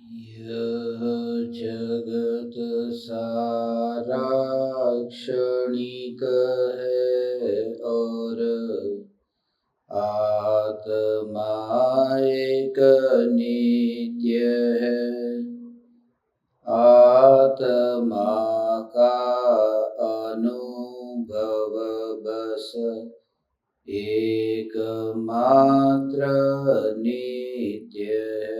यह जगत सारा क्षणिक है और आत्मा एक नित्य है। आत्मा का अनुभव बस एकमात्र नित्य है।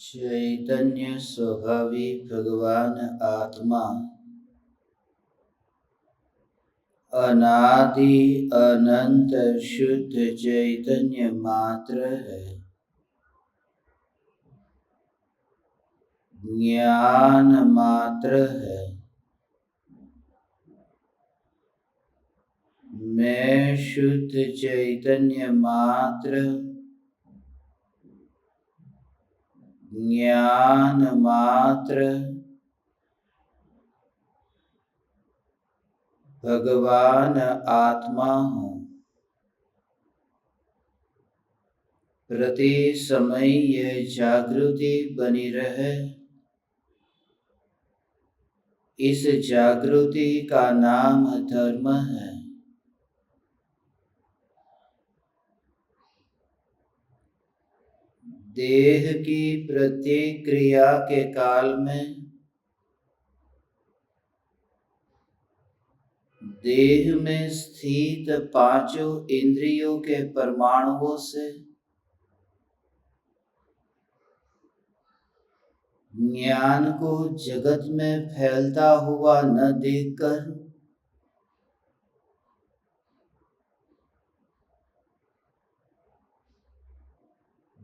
चैतन्य स्वभावी भगवान आत्मा अनादि अनंत शुद्ध चैतन्य मात्र है। ज्ञान मात्र है। मैं शुद्ध चैतन्य मात्र, ज्ञान मात्र, भगवान आत्मा हूँ। प्रति समय यह जागृति बनी रहे, इस जागृति का नाम धर्म है। देह की प्रत्येक क्रिया के काल में देह में स्थित पांचों इंद्रियों के परमाणुओं से ज्ञान को जगत में फैलता हुआ न देखकर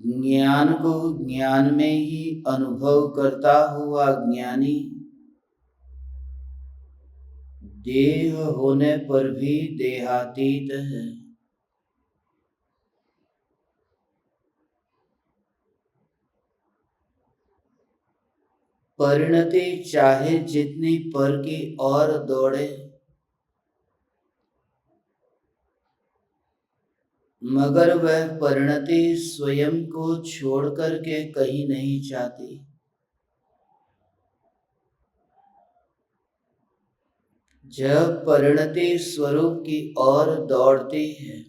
ज्ञान को ज्ञान में ही अनुभव करता हुआ ज्ञानी देह होने पर भी देहातीत है। परिणति चाहे जितनी पर की ओर दौड़े, मगर वह परिणति स्वयं को छोड़ करके कहीं नहीं जाती। जब परिणति स्वरूप की ओर दौड़ती है,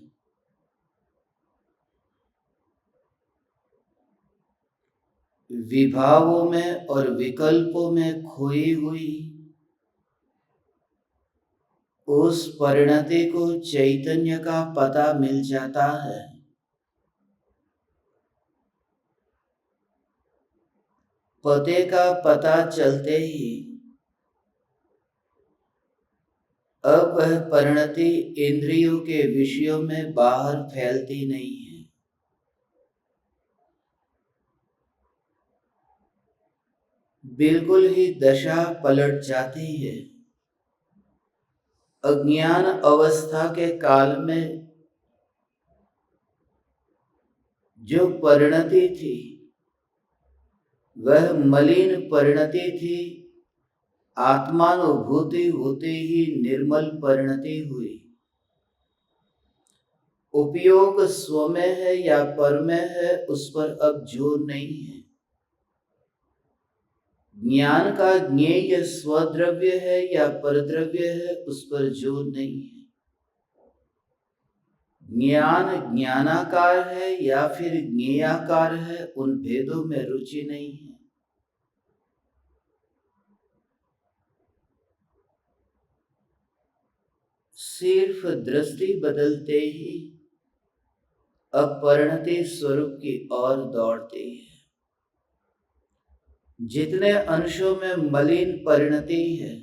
विभावों में और विकल्पों में खोई हुई उस परिणति को चैतन्य का पता मिल जाता है। पते का पता चलते ही अब वह परिणति इंद्रियों के विषयों में बाहर फैलती नहीं है। बिल्कुल ही दशा पलट जाती है। अज्ञान अवस्था के काल में जो परिणति थी वह मलिन परिणति थी। आत्मानुभूति होते ही निर्मल परिणति हुई। उपयोग स्व में है या पर में है, उस पर अब जोर नहीं है। ज्ञान का ज्ञेय स्वद्रव्य है या परद्रव्य है, उस पर जोर नहीं है। ज्ञान ज्ञानाकार है या फिर ज्ञेयाकार है, उन भेदों में रुचि नहीं है। सिर्फ दृष्टि बदलते ही अपरिणति स्वरूप की ओर दौड़ती है। जितने अंशों में मलिन परिणति है,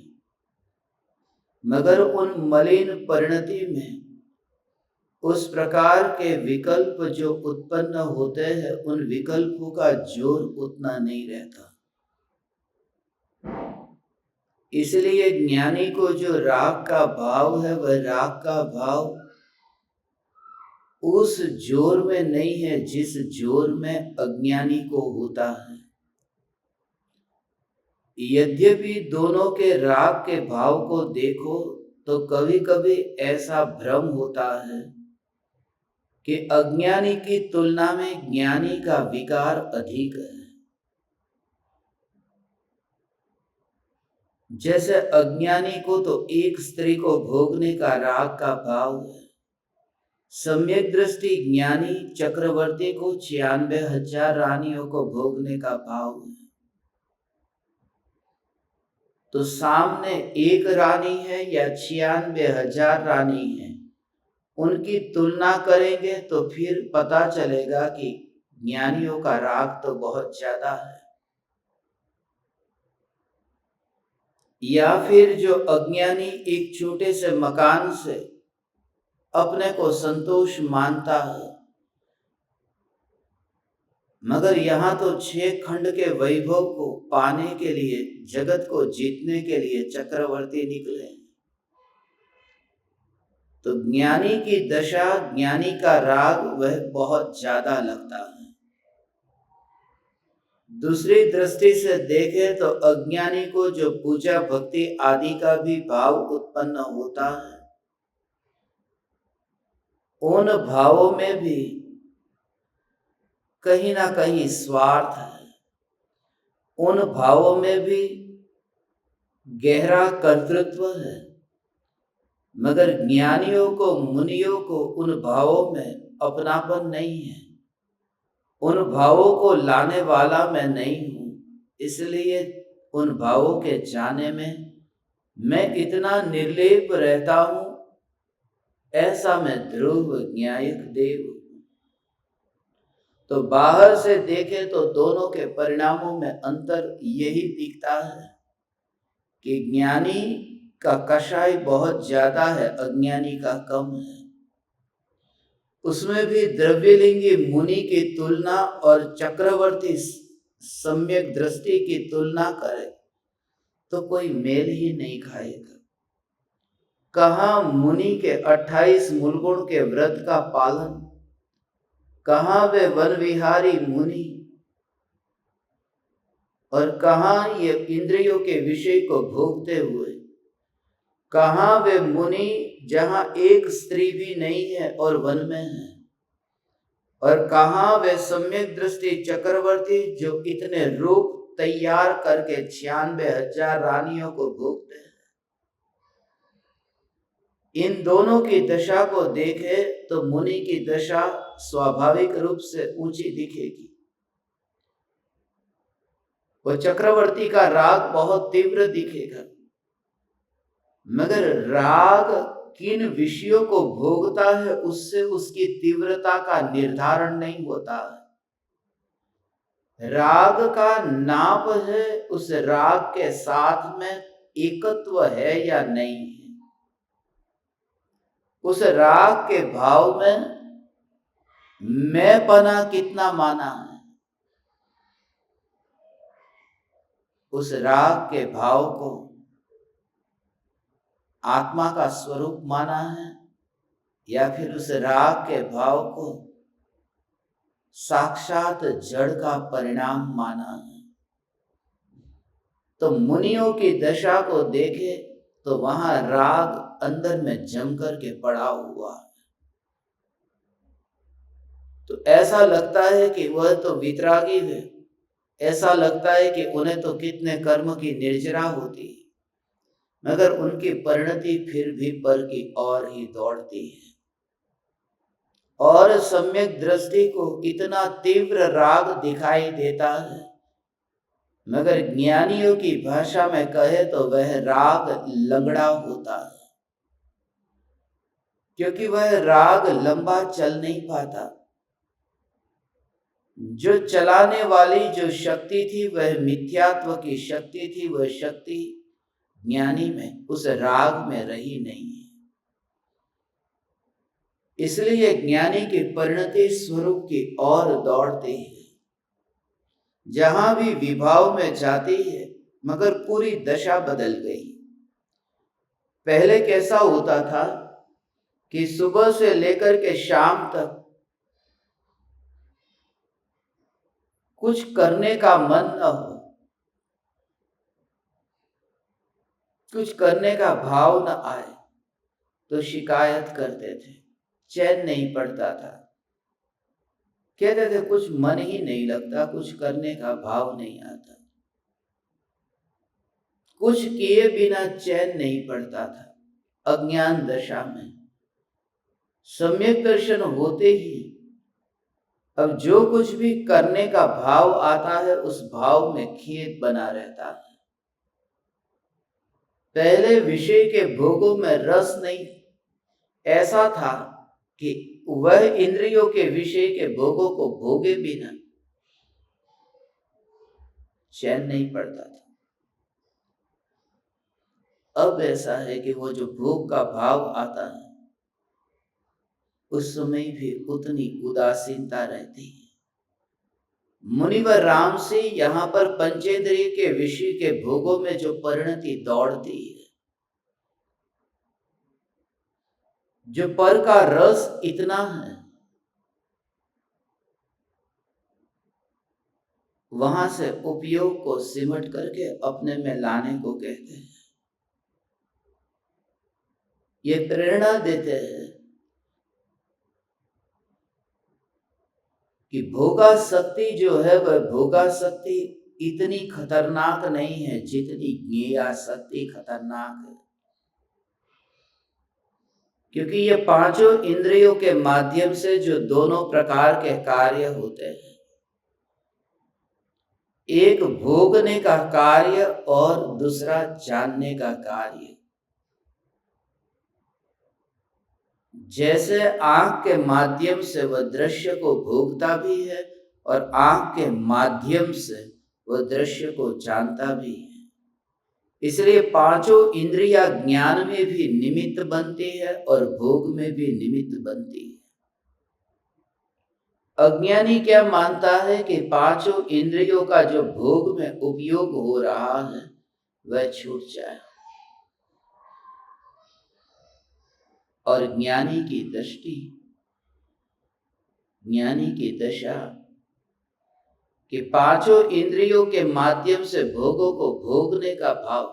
मगर उन मलिन परिणति में उस प्रकार के विकल्प जो उत्पन्न होते हैं, उन विकल्पों का जोर उतना नहीं रहता। इसलिए ज्ञानी को जो राग का भाव है, वह राग का भाव उस जोर में नहीं है जिस जोर में अज्ञानी को होता है। यद्यपि दोनों के राग के भाव को देखो तो कभी कभी ऐसा भ्रम होता है कि अज्ञानी की तुलना में ज्ञानी का विकार अधिक है। जैसे अज्ञानी को तो एक स्त्री को भोगने का राग का भाव है, सम्यक दृष्टि ज्ञानी चक्रवर्ती को 96,000 रानियों को भोगने का भाव है। तो सामने एक रानी है या 96,000 रानी है, उनकी तुलना करेंगे तो फिर पता चलेगा कि ज्ञानियों का राग तो बहुत ज्यादा है। या फिर जो अज्ञानी एक छोटे से मकान से अपने को संतोष मानता है, मगर यहाँ तो 6 खंड के वैभव को पाने के लिए, जगत को जीतने के लिए चक्रवर्ती निकले। तो ज्ञानी की दशा, ज्ञानी का राग वह बहुत ज्यादा लगता है। दूसरी दृष्टि से देखें तो अज्ञानी को जो पूजा भक्ति आदि का भी भाव उत्पन्न होता है, उन भावों में भी कहीं ना कहीं स्वार्थ है। उन भावों में भी गहरा कर्तृत्व है, मगर ज्ञानियों को, मुनियों को उन भावों में अपनापन नहीं है। उन भावों को लाने वाला मैं नहीं हूं, इसलिए उन भावों के जाने में मैं कितना निर्लेप रहता हूं, ऐसा मैं ध्रुव न्यायिक देव। तो बाहर से देखें तो दोनों के परिणामों में अंतर यही दिखता है कि ज्ञानी का कषाय बहुत ज्यादा है, अज्ञानी का कम है। उसमें भी द्रव्यलिंगी मुनि की तुलना और चक्रवर्ती सम्यक दृष्टि की तुलना करे तो कोई मेल ही नहीं खाएगा। कहाँ मुनि के 28 मूलगुण के व्रत का पालन, कहाँ वे वन विहारी मुनि, और कहाँ ये इंद्रियों के विषय को भोगते हुए, कहाँ वे मुनि जहाँ एक स्त्री भी नहीं है और वन में है, और कहाँ वे सम्यक दृष्टि चक्रवर्ती जो इतने रूप तैयार करके 96,000 रानियों को भोगते हैं। इन दोनों की दशा को देखे तो मुनि की दशा स्वाभाविक रूप से ऊंची दिखेगी। वो चक्रवर्ती का राग बहुत तीव्र दिखेगा, मगर राग किन विषयों को भोगता है उससे उसकी तीव्रता का निर्धारण नहीं होता है। राग का नाप है उस राग के साथ में एकत्व है या नहीं है, उस राग के भाव में मैंपना कितना माना है, उस राग के भाव को आत्मा का स्वरूप माना है, या फिर उस राग के भाव को साक्षात जड़ का परिणाम माना है। तो मुनियों की दशा को देखे तो वहां राग अंदर में जम करके पड़ा हुआ है। तो ऐसा लगता है कि वह तो वितरागी है, ऐसा लगता है कि उन्हें तो कितने कर्म की निर्जरा होती है, मगर उनकी परिणति फिर भी पर की ओर ही दौड़ती है। और सम्यक दृष्टि को इतना तीव्र राग दिखाई देता है, मगर ज्ञानियों की भाषा में कहे तो वह राग लंगड़ा होता है। क्योंकि वह राग लंबा चल नहीं पाता। जो चलाने वाली जो शक्ति थी वह मिथ्यात्व की शक्ति थी, वह शक्ति ज्ञानी में, उस राग में रही नहीं है। इसलिए ज्ञानी की परिणति स्वरूप की ओर दौड़ती है, जहां भी विभाव में जाती है, मगर पूरी दशा बदल गई। पहले कैसा होता था कि सुबह से लेकर के शाम तक कुछ करने का मन न हो, कुछ करने का भाव न आए तो शिकायत करते थे, चैन नहीं पड़ता था, कहते थे कुछ मन ही नहीं लगता, कुछ करने का भाव नहीं आता, कुछ किए बिना चैन नहीं पड़ता था। अज्ञान दशा में सम्यक दर्शन होते ही अब जो कुछ भी करने का भाव आता है, उस भाव में खेद बना रहता है। पहले विषय के भोगों में रस नहीं, ऐसा था कि वह इंद्रियों के विषय के भोगों को भोगे बिना चैन नहीं पड़ता था। अब ऐसा है कि वो जो भोग का भाव आता है, उस समय भी उतनी उदासीनता रहती है। मुनिवर राम से यहाँ पर पंचेंद्रिय के विषय के भोगों में जो परिणति दौड़ती है, जो पर का रस इतना है, वहां से उपयोग को सिमट करके अपने में लाने को कहते हैं। ये प्रेरणा देते हैं कि भोगा शक्ति जो है, वह भोगा शक्ति इतनी खतरनाक नहीं है जितनी ज्ञेया शक्ति खतरनाक है। क्योंकि ये पांचों इंद्रियों के माध्यम से जो दोनों प्रकार के कार्य होते हैं, एक भोगने का कार्य और दूसरा जानने का कार्य। जैसे आंख के माध्यम से वह दृश्य को भोगता भी है और आंख के माध्यम से वह दृश्य को जानता भी है। इसलिए पांचों इंद्रियां ज्ञान में भी निमित्त बनती है और भोग में भी निमित्त बनती है। अज्ञानी क्या मानता है कि पांचों इंद्रियों का जो भोग में उपयोग हो रहा है वह छूट जाए, और ज्ञानी की दृष्टि, ज्ञानी की दशा कि पांचों इंद्रियों के माध्यम से भोगों को भोगने का भाव,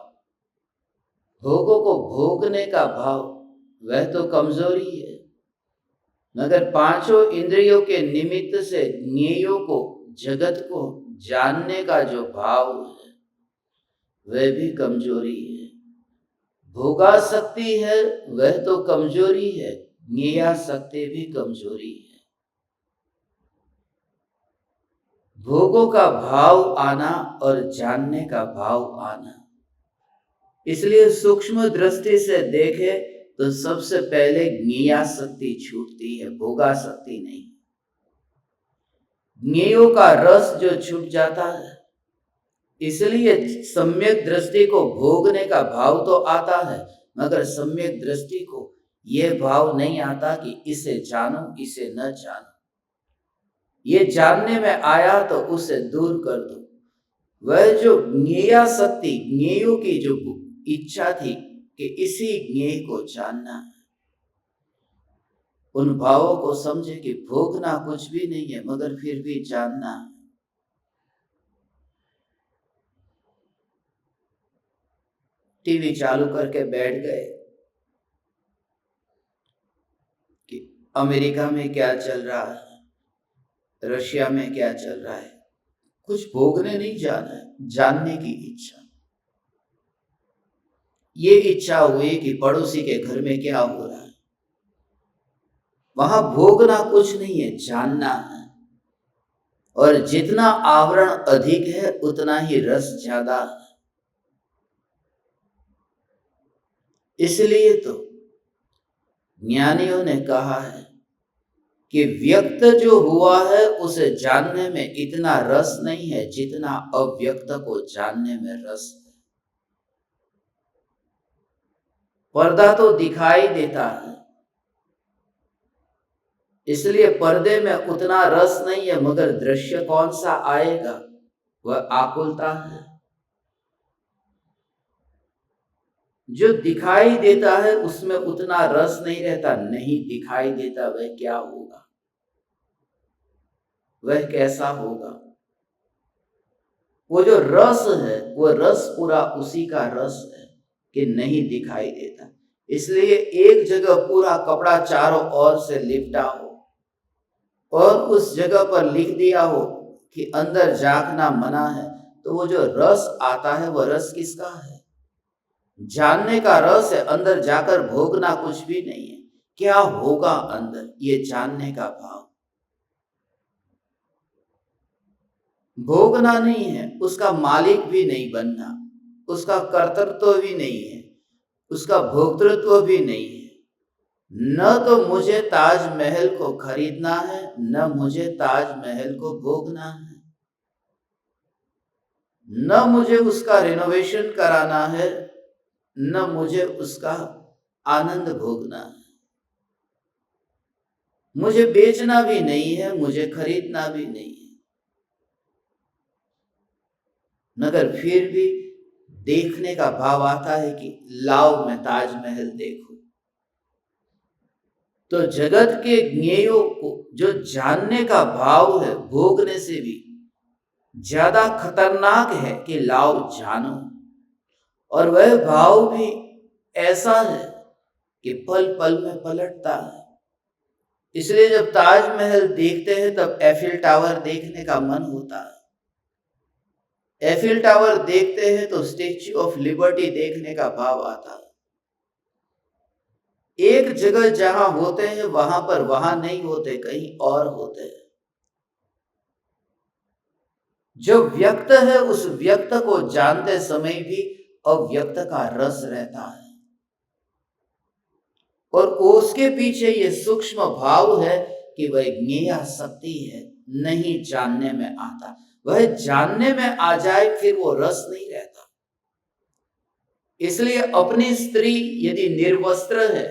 भोगों को भोगने का भाव, वह तो कमजोरी है, मगर पांचों इंद्रियों के निमित्त से ज्ञेयों को, जगत को जानने का जो भाव है वह भी कमजोरी है। भोगा शक्ति है वह तो कमजोरी है, ज्ञेया शक्ति भी कमजोरी है। भोगों का भाव आना और जानने का भाव आना, इसलिए सूक्ष्म दृष्टि से देखे तो सबसे पहले ज्ञेया शक्ति छूटती है, भोगा शक्ति नहीं। ज्ञेयों का रस जो छूट जाता है, इसलिए सम्यक दृष्टि को भोगने का भाव तो आता है, मगर सम्यक दृष्टि को यह भाव नहीं आता कि इसे जानो, इसे न जानो। ये जानने में आया तो उसे दूर कर दो। वह जो ज्ञेया शक्ति, ज्ञेयों की जो इच्छा थी कि इसी ज्ञेय को जानना है, उन भावों को समझे कि भोगना कुछ भी नहीं है, मगर फिर भी जानना है। टीवी चालू करके बैठ गए कि अमेरिका में क्या चल रहा है, रशिया में क्या चल रहा है, कुछ भोगने नहीं जाना है, जानने की इच्छा। ये इच्छा हुई कि पड़ोसी के घर में क्या हो रहा है, वहां भोगना कुछ नहीं है, जानना है। और जितना आवरण अधिक है उतना ही रस ज्यादा है। इसलिए तो ज्ञानियों ने कहा है कि व्यक्त जो हुआ है उसे जानने में इतना रस नहीं है जितना अव्यक्त को जानने में रस है। पर्दा तो दिखाई देता है, इसलिए पर्दे में उतना रस नहीं है, मगर दृश्य कौन सा आएगा वह आकुलता है। जो दिखाई देता है उसमें उतना रस नहीं रहता, नहीं दिखाई देता वह क्या होगा, वह कैसा होगा। वो जो रस है वो रस पूरा उसी का रस है कि नहीं दिखाई देता। इसलिए एक जगह पूरा कपड़ा चारों ओर से लिपटा हो और उस जगह पर लिख दिया हो कि अंदर झांकना मना है, तो वो जो रस आता है वह रस किसका है? जानने का रस है, अंदर जाकर भोगना कुछ भी नहीं है। क्या होगा अंदर, ये जानने का भाव। भोगना नहीं है, उसका मालिक भी नहीं बनना, उसका कर्तृत्व भी नहीं है, उसका भोक्तृत्व भी नहीं है। न तो मुझे ताजमहल को खरीदना है, न मुझे ताजमहल को भोगना है, न मुझे उसका रिनोवेशन कराना है, न मुझे उसका आनंद भोगना है। मुझे बेचना भी नहीं है, मुझे खरीदना भी नहीं है, मगर फिर भी देखने का भाव आता है कि लाओ मैं ताजमहल देखूं। तो जगत के ज्ञेयों को जो जानने का भाव है, भोगने से भी ज्यादा खतरनाक है कि लाओ जानो। और वह भाव भी ऐसा है कि पल पल में पलटता है। इसलिए जब ताजमहल देखते हैं तब एफिल टावर देखने का मन होता है, एफिल टावर देखते हैं तो स्टैच्यू ऑफ लिबर्टी देखने का भाव आता है। एक जगह जहां होते हैं वहां पर वहां नहीं होते, कहीं और होते हैं। जो व्यक्त है उस व्यक्त को जानते समय भी अव्यक्त का रस रहता है, और उसके पीछे ये सूक्ष्म भाव है कि वह ज्ञेया शक्ति है, नहीं जानने में आता। वह जानने में आ जाए फिर वो रस नहीं रहता। इसलिए अपनी स्त्री यदि निर्वस्त्र है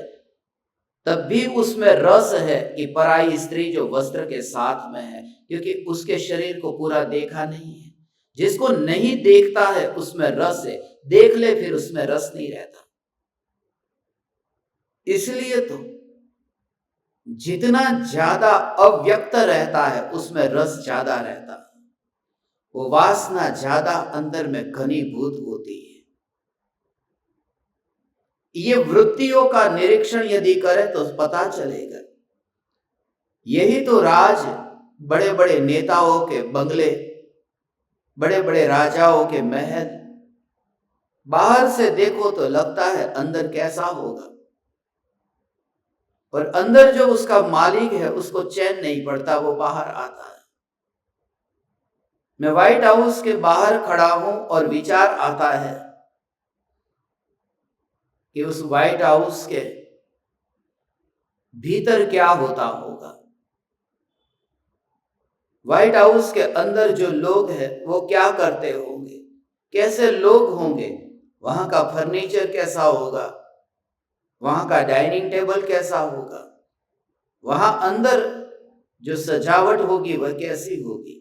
तब भी उसमें रस है कि पराई स्त्री जो वस्त्र के साथ में है, क्योंकि उसके शरीर को पूरा देखा नहीं है। जिसको नहीं देखता है उसमें रस है, देख ले फिर उसमें रस नहीं रहता। इसलिए तो जितना ज्यादा अव्यक्त रहता है उसमें रस ज्यादा रहता है, वो वासना ज्यादा अंदर में घनीभूत होती है। ये वृत्तियों का निरीक्षण यदि करें तो पता चलेगा। यही तो राज, बड़े बड़े नेताओं के बंगले, बड़े बड़े राजाओं के महल, बाहर से देखो तो लगता है अंदर कैसा होगा, और अंदर जो उसका मालिक है उसको चैन नहीं पड़ता, वो बाहर आता है। मैं व्हाइट हाउस के बाहर खड़ा हूं और विचार आता है कि उस व्हाइट हाउस के भीतर क्या होता होगा। व्हाइट हाउस के अंदर जो लोग हैं वो क्या करते होंगे, कैसे लोग होंगे, वहां का फर्नीचर कैसा होगा, वहां का डाइनिंग टेबल कैसा होगा, वहां अंदर जो सजावट होगी वह कैसी होगी।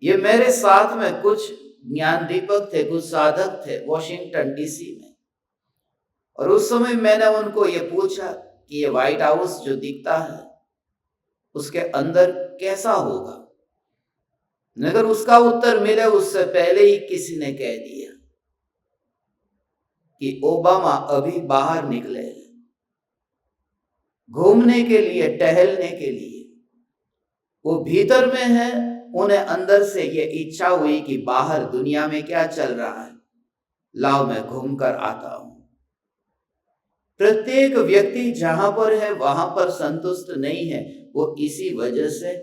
ये मेरे साथ में कुछ ज्ञान दीपक थे, कुछ साधक थे वॉशिंगटन डीसी में, और उस समय मैंने उनको ये पूछा कि ये व्हाइट हाउस जो दिखता है उसके अंदर कैसा होगा, मगर उसका उत्तर मिले उससे पहले ही किसी ने कह दिया कि ओबामा अभी बाहर निकले घूमने के लिए, टहलने के लिए। वो भीतर में है, उन्हें अंदर से ये इच्छा हुई कि बाहर दुनिया में क्या चल रहा है, लाओ मैं घूम कर आता हूं। प्रत्येक व्यक्ति जहां पर है वहां पर संतुष्ट नहीं है, वो इसी वजह से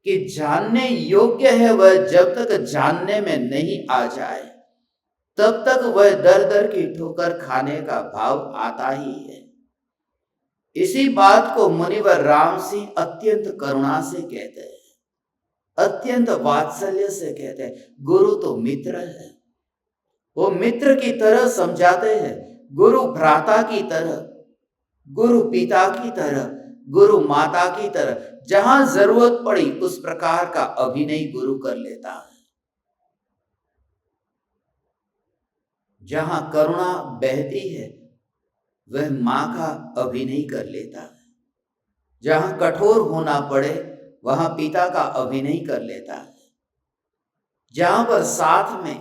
कि जानने योग्य है वह जब तक जानने में नहीं आ जाए तब तक वह दर दर की ठोकर खाने का भाव आता ही है। इसी बात को मुनिवर राम सिंह अत्यंत करुणा से कहते हैं, अत्यंत वात्सल्य से कहते हैं। गुरु तो मित्र है, वो मित्र की तरह समझाते हैं, गुरु भ्राता की तरह, गुरु पिता की तरह, गुरु माता की तरह। जहां जरूरत पड़ी उस प्रकार का अभिनय गुरु कर लेता है। जहां करुणा बहती है वह मां का अभिनय कर लेता है। जहां कठोर होना पड़े वहां पिता का अभिनय कर लेता है। जहां पर साथ में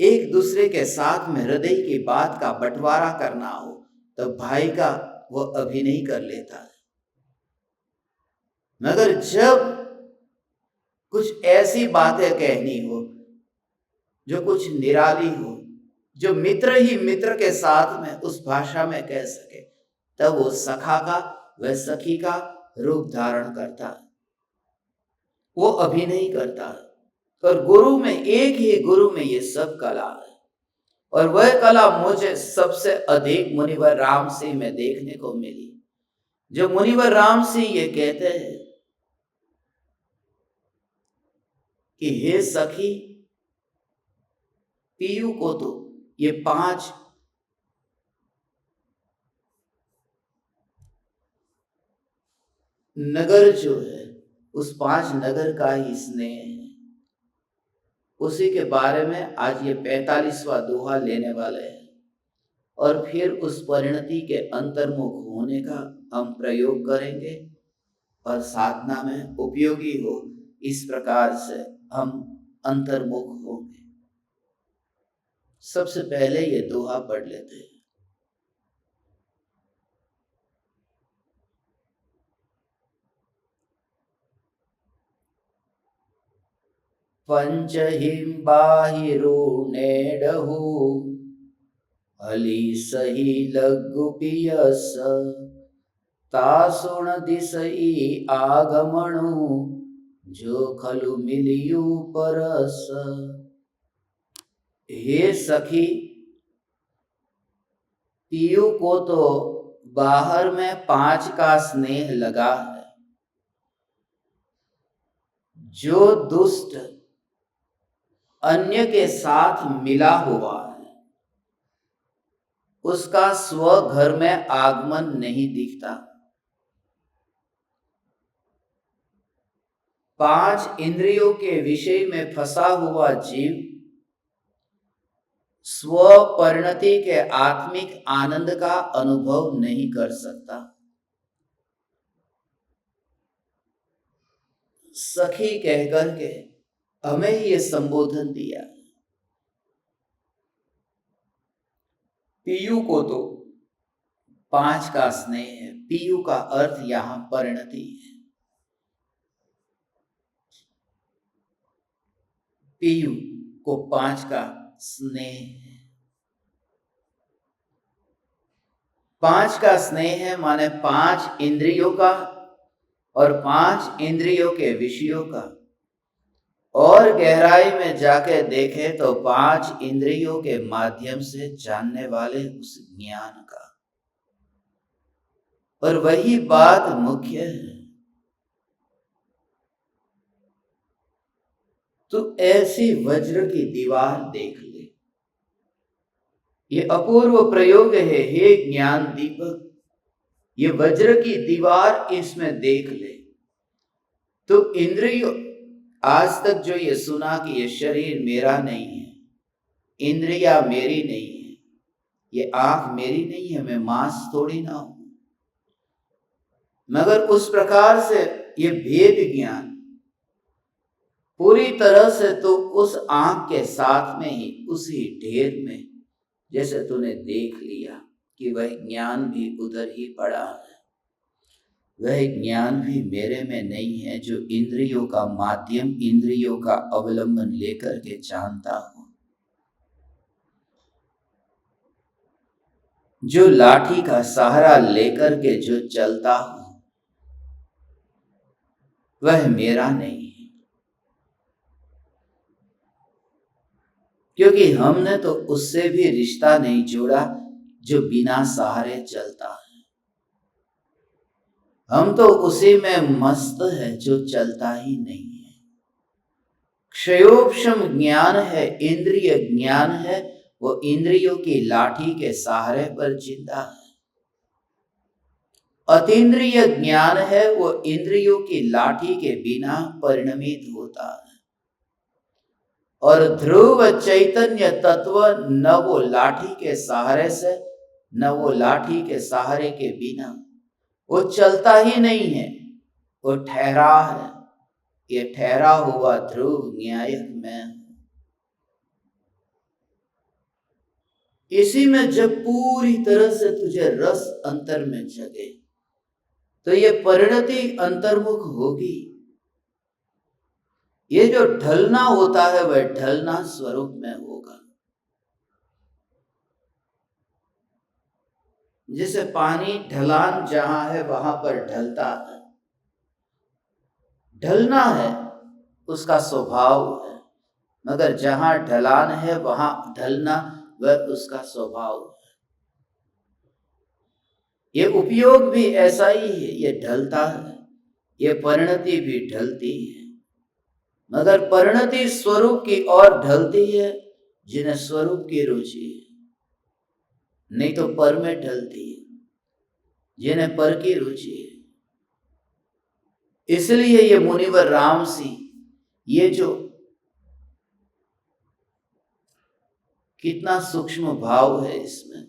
एक दूसरे के साथ में हृदय की बात का बंटवारा करना हो तो भाई का वो अभिनय कर लेता है। मगर जब कुछ ऐसी बातें कहनी हो जो कुछ निराली हो, जो मित्र ही मित्र के साथ में उस भाषा में कह सके, तब वो सखा का वह सखी का रूप धारण करता है, वो अभिनय करता है। और गुरु में, एक ही गुरु में ये सब कला है। और वह कला मुझे सबसे अधिक मुनिवर राम सिंह में देखने को मिली। जो मुनिवर राम सिंह ये कहते हैं कि हे सखी, पीयू को तो ये 5 नगर जो है, उस 5 नगर का ही स्नेह है। उसी के बारे में आज ये 45वां दोहा लेने वाले हैं। और फिर उस परिणति के अंतर्मुख होने का हम प्रयोग करेंगे और साधना में उपयोगी हो, इस प्रकार से हम अंतर्मुख होंगे। सबसे पहले ये दोहा पढ़ लेते हैं। पंचहिम बाहिरूणेडहु अली सही लघु पियस तासुण दिसई आगमणु जो खलु मिलियु परस। हे सखी, पीयू को तो बाहर में 5 का स्नेह लगा है। जो दुष्ट अन्य के साथ मिला हुआ है उसका स्व घर में आगमन नहीं दिखता। 5 इंद्रियों के विषय में फंसा हुआ जीव स्व परिणति के आत्मिक आनंद का अनुभव नहीं कर सकता। सखी कहकर के हमें ये संबोधन दिया। पीयू को तो 5 का स्नेह है। पीयू का अर्थ यहां परिणति है। पीयू को 5 का स्नेह है। 5 का स्नेह है माने 5 इंद्रियों का और 5 इंद्रियों के विषयों का। और गहराई में जाके देखे तो 5 इंद्रियों के माध्यम से जानने वाले उस ज्ञान का। और वही बात मुख्य है। तो ऐसी वज्र की दीवार देख ले। ये अपूर्व प्रयोग है। हे ज्ञान दीपक, ये वज्र की दीवार इसमें देख ले। तो इंद्रियों, आज तक जो ये सुना कि ये शरीर मेरा नहीं है, इंद्रियां मेरी नहीं है, ये आंख मेरी नहीं है, मैं मांस थोड़ी ना हूं। मगर उस प्रकार से ये भेद ज्ञान पूरी तरह से तो उस आंख के साथ में ही, उसी ढेर में, जैसे तूने देख लिया कि वह ज्ञान भी उधर ही पड़ा है। वह ज्ञान भी मेरे में नहीं है जो इंद्रियों का माध्यम, इंद्रियों का अवलंबन लेकर के जानता हूं। जो लाठी का सहारा लेकर के जो चलता हूं, वह मेरा नहीं है। क्योंकि हमने तो उससे भी रिश्ता नहीं जोड़ा जो बिना सहारे चलता है। हम तो उसी में मस्त है जो चलता ही नहीं है। क्षयोपशम ज्ञान है, इंद्रिय ज्ञान है, वो इंद्रियों की लाठी के सहारे पर जिंदा है। अतीन्द्रिय ज्ञान है, वो इंद्रियों की लाठी के बिना परिणमित होता है। और ध्रुव चैतन्य तत्व न वो लाठी के सहारे से, न वो लाठी के सहारे के बिना, वो चलता ही नहीं है, वो ठहरा है। ये ठहरा हुआ ध्रुव न्यायक में। इसी में जब पूरी तरह से तुझे रस अंतर में जगे तो ये परिणति अंतर्मुख होगी। ये जो ढलना होता है वह ढलना स्वरूप में होगा। जैसे पानी ढलान जहां है वहां पर ढलता है, ढलना है उसका स्वभाव है, मगर जहां ढलान है वहां ढलना वह उसका स्वभाव है। ये उपयोग भी ऐसा ही है, ये ढलता है, ये परिणति भी ढलती है, मगर परिणति स्वरूप की ओर ढलती है जिन्हें स्वरूप की रुचि है, नहीं तो पर में ढलती है जिन्हें पर की रुचि है। इसलिए ये मुनिवर रामसी, ये जो कितना सूक्ष्म भाव है इसमें,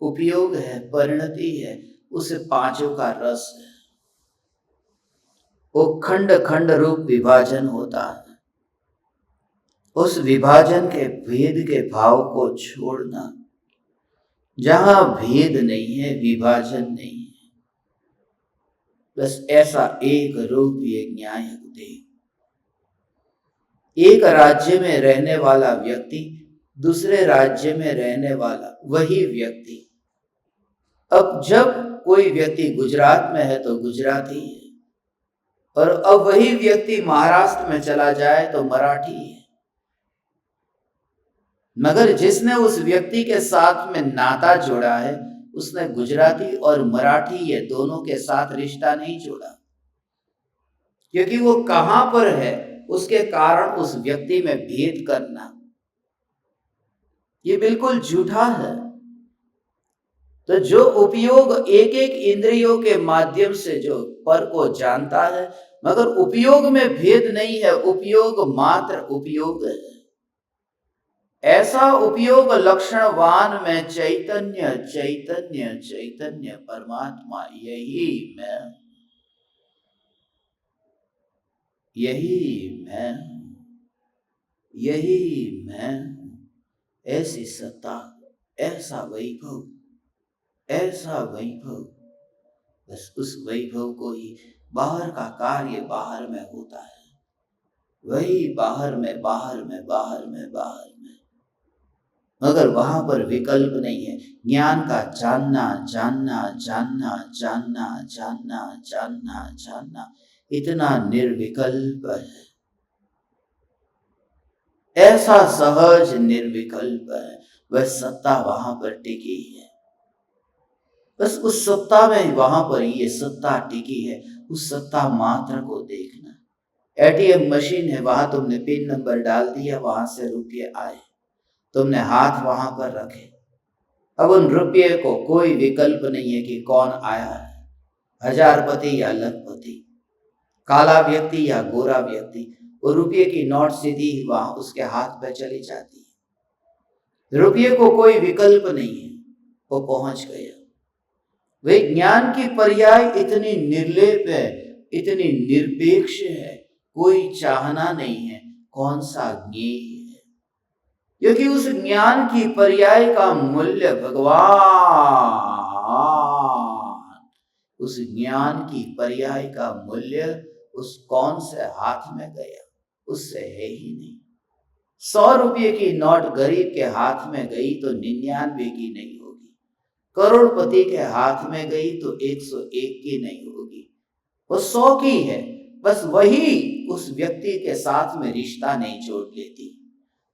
उपयोग है, परिणति है, उसे पांचों का रस है। वो खंड खंड रूप विभाजन होता है। उस विभाजन के भेद के भाव को छोड़ना, जहां भेद नहीं है विभाजन नहीं है, बस ऐसा एक रूप ये न्यायक देव। एक राज्य में रहने वाला व्यक्ति, दूसरे राज्य में रहने वाला वही व्यक्ति। अब जब कोई व्यक्ति गुजरात में है तो गुजराती है, और अब वही व्यक्ति महाराष्ट्र में चला जाए तो मराठी है। मगर जिसने उस व्यक्ति के साथ में नाता जोड़ा है, उसने गुजराती और मराठी ये दोनों के साथ रिश्ता नहीं जोड़ा, क्योंकि वो कहां पर है उसके कारण उस व्यक्ति में भेद करना ये बिल्कुल झूठा है। तो जो उपयोग एक एक इंद्रियों के माध्यम से जो पर को जानता है, मगर उपयोग में भेद नहीं है, उपयोग मात्र उपयोग है। ऐसा उपयोग लक्षणवान में चैतन्य चैतन्य चैतन्य परमात्मा, यही मैं, यही मैं, यही मैं। ऐसी सत्ता, ऐसा वैभव, ऐसा वैभव, बस उस वैभव को ही, बाहर का कार्य बाहर में होता है, वही बाहर में बाहर में बाहर में बाहर में, मगर वहां पर विकल्प नहीं है। ज्ञान का जानना जानना जानना जानना जानना जानना जानना इतना निर्विकल्प है, ऐसा सहज निर्विकल्प है, वह सत्ता वहां पर टिकी है। बस उस सत्ता में वहां पर ये सत्ता टिकी है, उस सत्ता मात्र को देखना। एटीएम मशीन है, वहां तुमने पिन नंबर डाल दिया, वहां से रुपये आए, तुमने हाथ वहां पर रखे। अब उन रुपये को कोई विकल्प नहीं है कि कौन आया है, हजारपति या लखपति, काला व्यक्ति या गोरा व्यक्ति, वो रुपये की नोट सीधी वहां उसके हाथ पे चली जाती है। रुपये को कोई विकल्प नहीं है, वो पहुंच गया। वे ज्ञान की पर्याय इतनी निर्लेप है, इतनी निरपेक्ष है, कोई चाहना नहीं है कौन सा ज्ञेय है, क्योंकि उस ज्ञान की पर्याय का मूल्य भगवान, उस ज्ञान की पर्याय का मूल्य उस कौन से हाथ में गया, उससे है ही नहीं। 100 रुपये की नोट गरीब के हाथ में गई तो 99 की नहीं होगी, करोड़पति के हाथ में गई तो 101 की नहीं होगी, वो 100 की है। बस वही उस व्यक्ति के साथ में रिश्ता नहीं जोड़ लेती।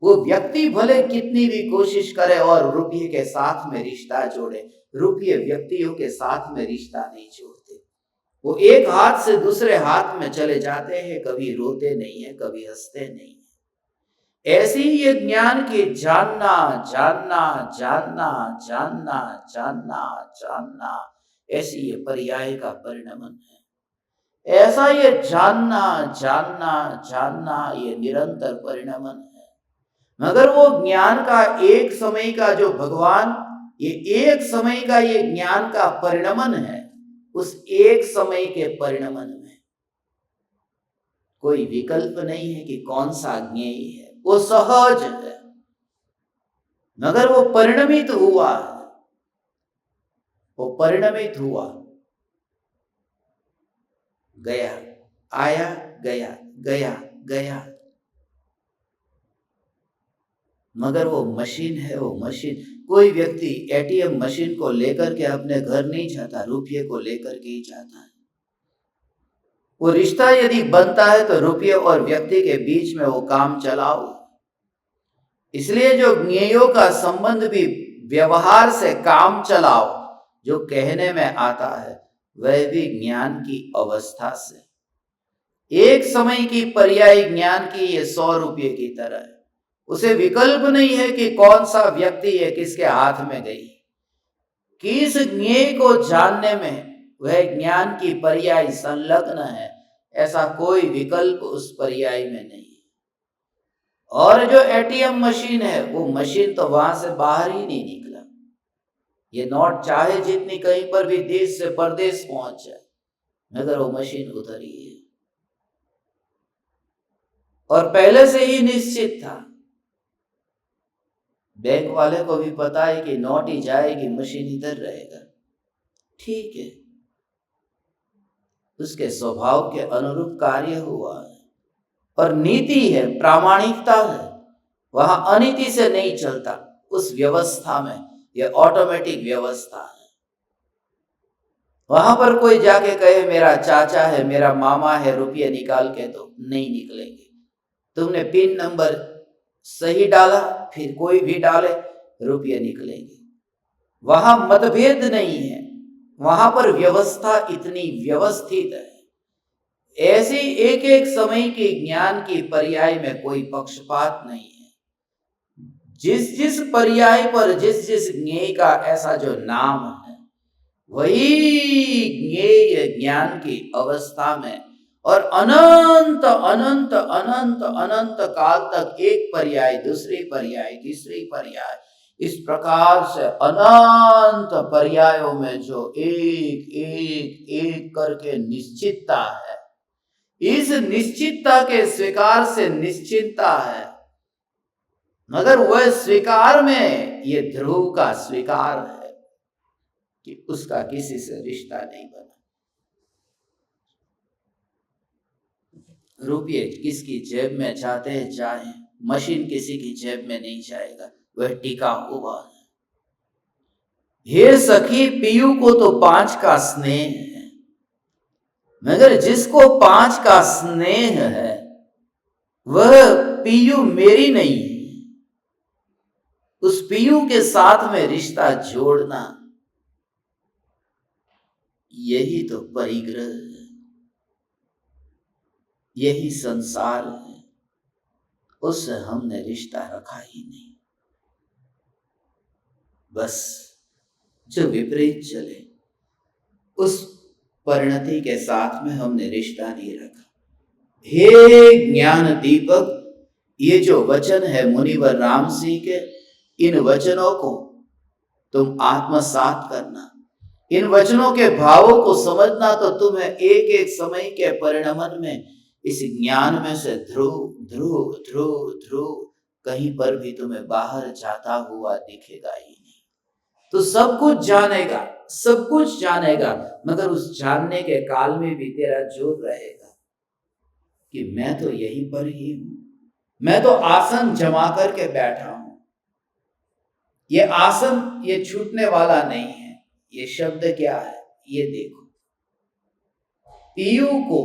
वो व्यक्ति भले कितनी भी कोशिश करे और रुपये के साथ में रिश्ता जोड़े, रुपये व्यक्तियों के साथ में रिश्ता नहीं जोड़ते। वो एक हाथ से दूसरे हाथ में चले जाते हैं, कभी रोते नहीं है, कभी हंसते नहीं है। ऐसी ये ज्ञान की जानना जानना जानना जानना जानना जानना, ऐसी ये पर्याय का परिणमन है। ऐसा ये जानना जानना जानना ये निरंतर परिणमन है। मगर वो ज्ञान का एक समय का जो भगवान, ये एक समय का ये ज्ञान का परिणमन है, उस एक समय के परिणमन में कोई विकल्प नहीं है कि कौन सा ज्ञेय है, वो सहज है। मगर वो परिणमित हुआ है, वो परिणमित हुआ, गया, आया गया, गया गया। मगर वो मशीन है, वो मशीन। कोई व्यक्ति एटीएम मशीन को लेकर के अपने घर नहीं जाता, रुपये को लेकर के ही जाता है। वो रिश्ता यदि बनता है तो रुपये और व्यक्ति के बीच में वो काम चलाओ। इसलिए जो ज्ञेयों का संबंध भी व्यवहार से काम चलाओ जो कहने में आता है, वह भी ज्ञान की अवस्था से। एक समय की पर्याय ज्ञान की ये 100 रुपये की तरह है। उसे विकल्प नहीं है कि कौन सा व्यक्ति है, किसके हाथ में गई। किस ज्ञेय को जानने में वह ज्ञान की पर्याय संलग्न है, ऐसा कोई विकल्प उस पर्याय में नहीं है। और जो एटीएम मशीन है, वो मशीन तो वहां से बाहर ही नहीं निकला। ये नोट चाहे जितनी कहीं पर भी देश से परदेश पहुंच जाए, मगर वो मशीन उधर ही है। और पहले से ही निश्चित था, बैंक वाले को भी पता है कि नोट ही जाएगी, मशीन इधर रहेगा। ठीक है, उसके स्वभाव के अनुरूप कार्य हुआ है। और नीति है, प्रामाणिकता है, वहां अनीति से नहीं चलता। उस व्यवस्था में यह ऑटोमेटिक व्यवस्था है। वहां पर कोई जाके कहे मेरा चाचा है, मेरा मामा है, रुपये निकाल के दो, नहीं निकलेंगे। तुमने पिन नंबर सही डाला, फिर कोई भी डाले, रुपये निकलेंगे। वहां मतभेद नहीं है, वहां पर व्यवस्था इतनी व्यवस्थित है। ऐसी एक एक समय के ज्ञान की पर्याय में कोई पक्षपात नहीं है। जिस जिस पर्याय पर जिस जिस ज्ञेय का ऐसा जो नाम है, वही ज्ञेय ज्ञान की अवस्था में और अनंत अनंत अनंत अनंत काल तक एक पर्याय, दूसरी पर्याय, तीसरी पर्याय, इस प्रकार से अनंत पर्यायों में जो एक एक एक करके निश्चितता है, इस निश्चितता के स्वीकार से निश्चिंतता है। मगर वह स्वीकार में ये ध्रुव का स्वीकार है कि उसका किसी से रिश्ता नहीं बना। रुपये किसकी जेब में जाते हैं जाए, मशीन किसी की जेब में नहीं जाएगा, वह टिका हुआ है। हे सखी, पीयू को तो 5 का स्नेह है, मगर जिसको 5 का स्नेह है वह पीयू मेरी नहीं है। उस पीयू के साथ में रिश्ता जोड़ना, यही तो परिग्रह है, यही संसार है। उससे हमने रिश्ता रखा ही नहीं। बस जो विपरीत चले उस परिणति के साथ में हमने रिश्ता नहीं रखा। हे ज्ञान दीपक, ये जो वचन है मुनिवर राम सिंह के, इन वचनों को तुम आत्मसात करना। इन वचनों के भावों को समझना तो तुम्हें एक एक समय के परिणमन में इस ज्ञान में से ध्रुव ध्रुव ध्रुव ध्रुव कहीं पर भी तुम्हें बाहर जाता हुआ दिखेगा ही नहीं। तो सब कुछ जानेगा, सब कुछ जानेगा, मगर उस जानने के काल में भी तेरा जोर रहेगा कि मैं तो यहीं पर ही हूं, मैं तो आसन जमा करके बैठा हूं। ये आसन ये छूटने वाला नहीं है। ये शब्द क्या है ये देखो। पीयू को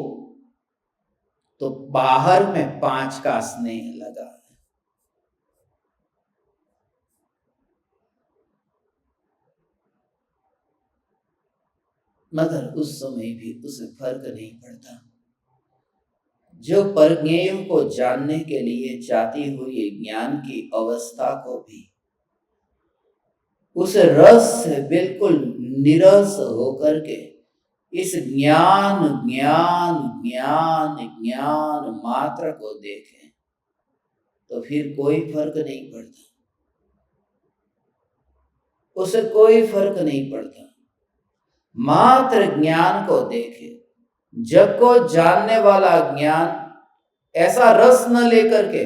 तो बाहर में 5 का स्नेह लगा है। मगर उस समय भी उसे फर्क नहीं पड़ता। जो परज्ञेयों को जानने के लिए चाहती हुई ज्ञान की अवस्था को भी उस रस से बिल्कुल निरस होकर के इस ज्ञान ज्ञान ज्ञान ज्ञान मात्र को देखें तो फिर कोई फर्क नहीं पड़ता, उसे कोई फर्क नहीं पड़ता। मात्र ज्ञान को देखे, जग को जानने वाला ज्ञान, ऐसा रस न लेकर के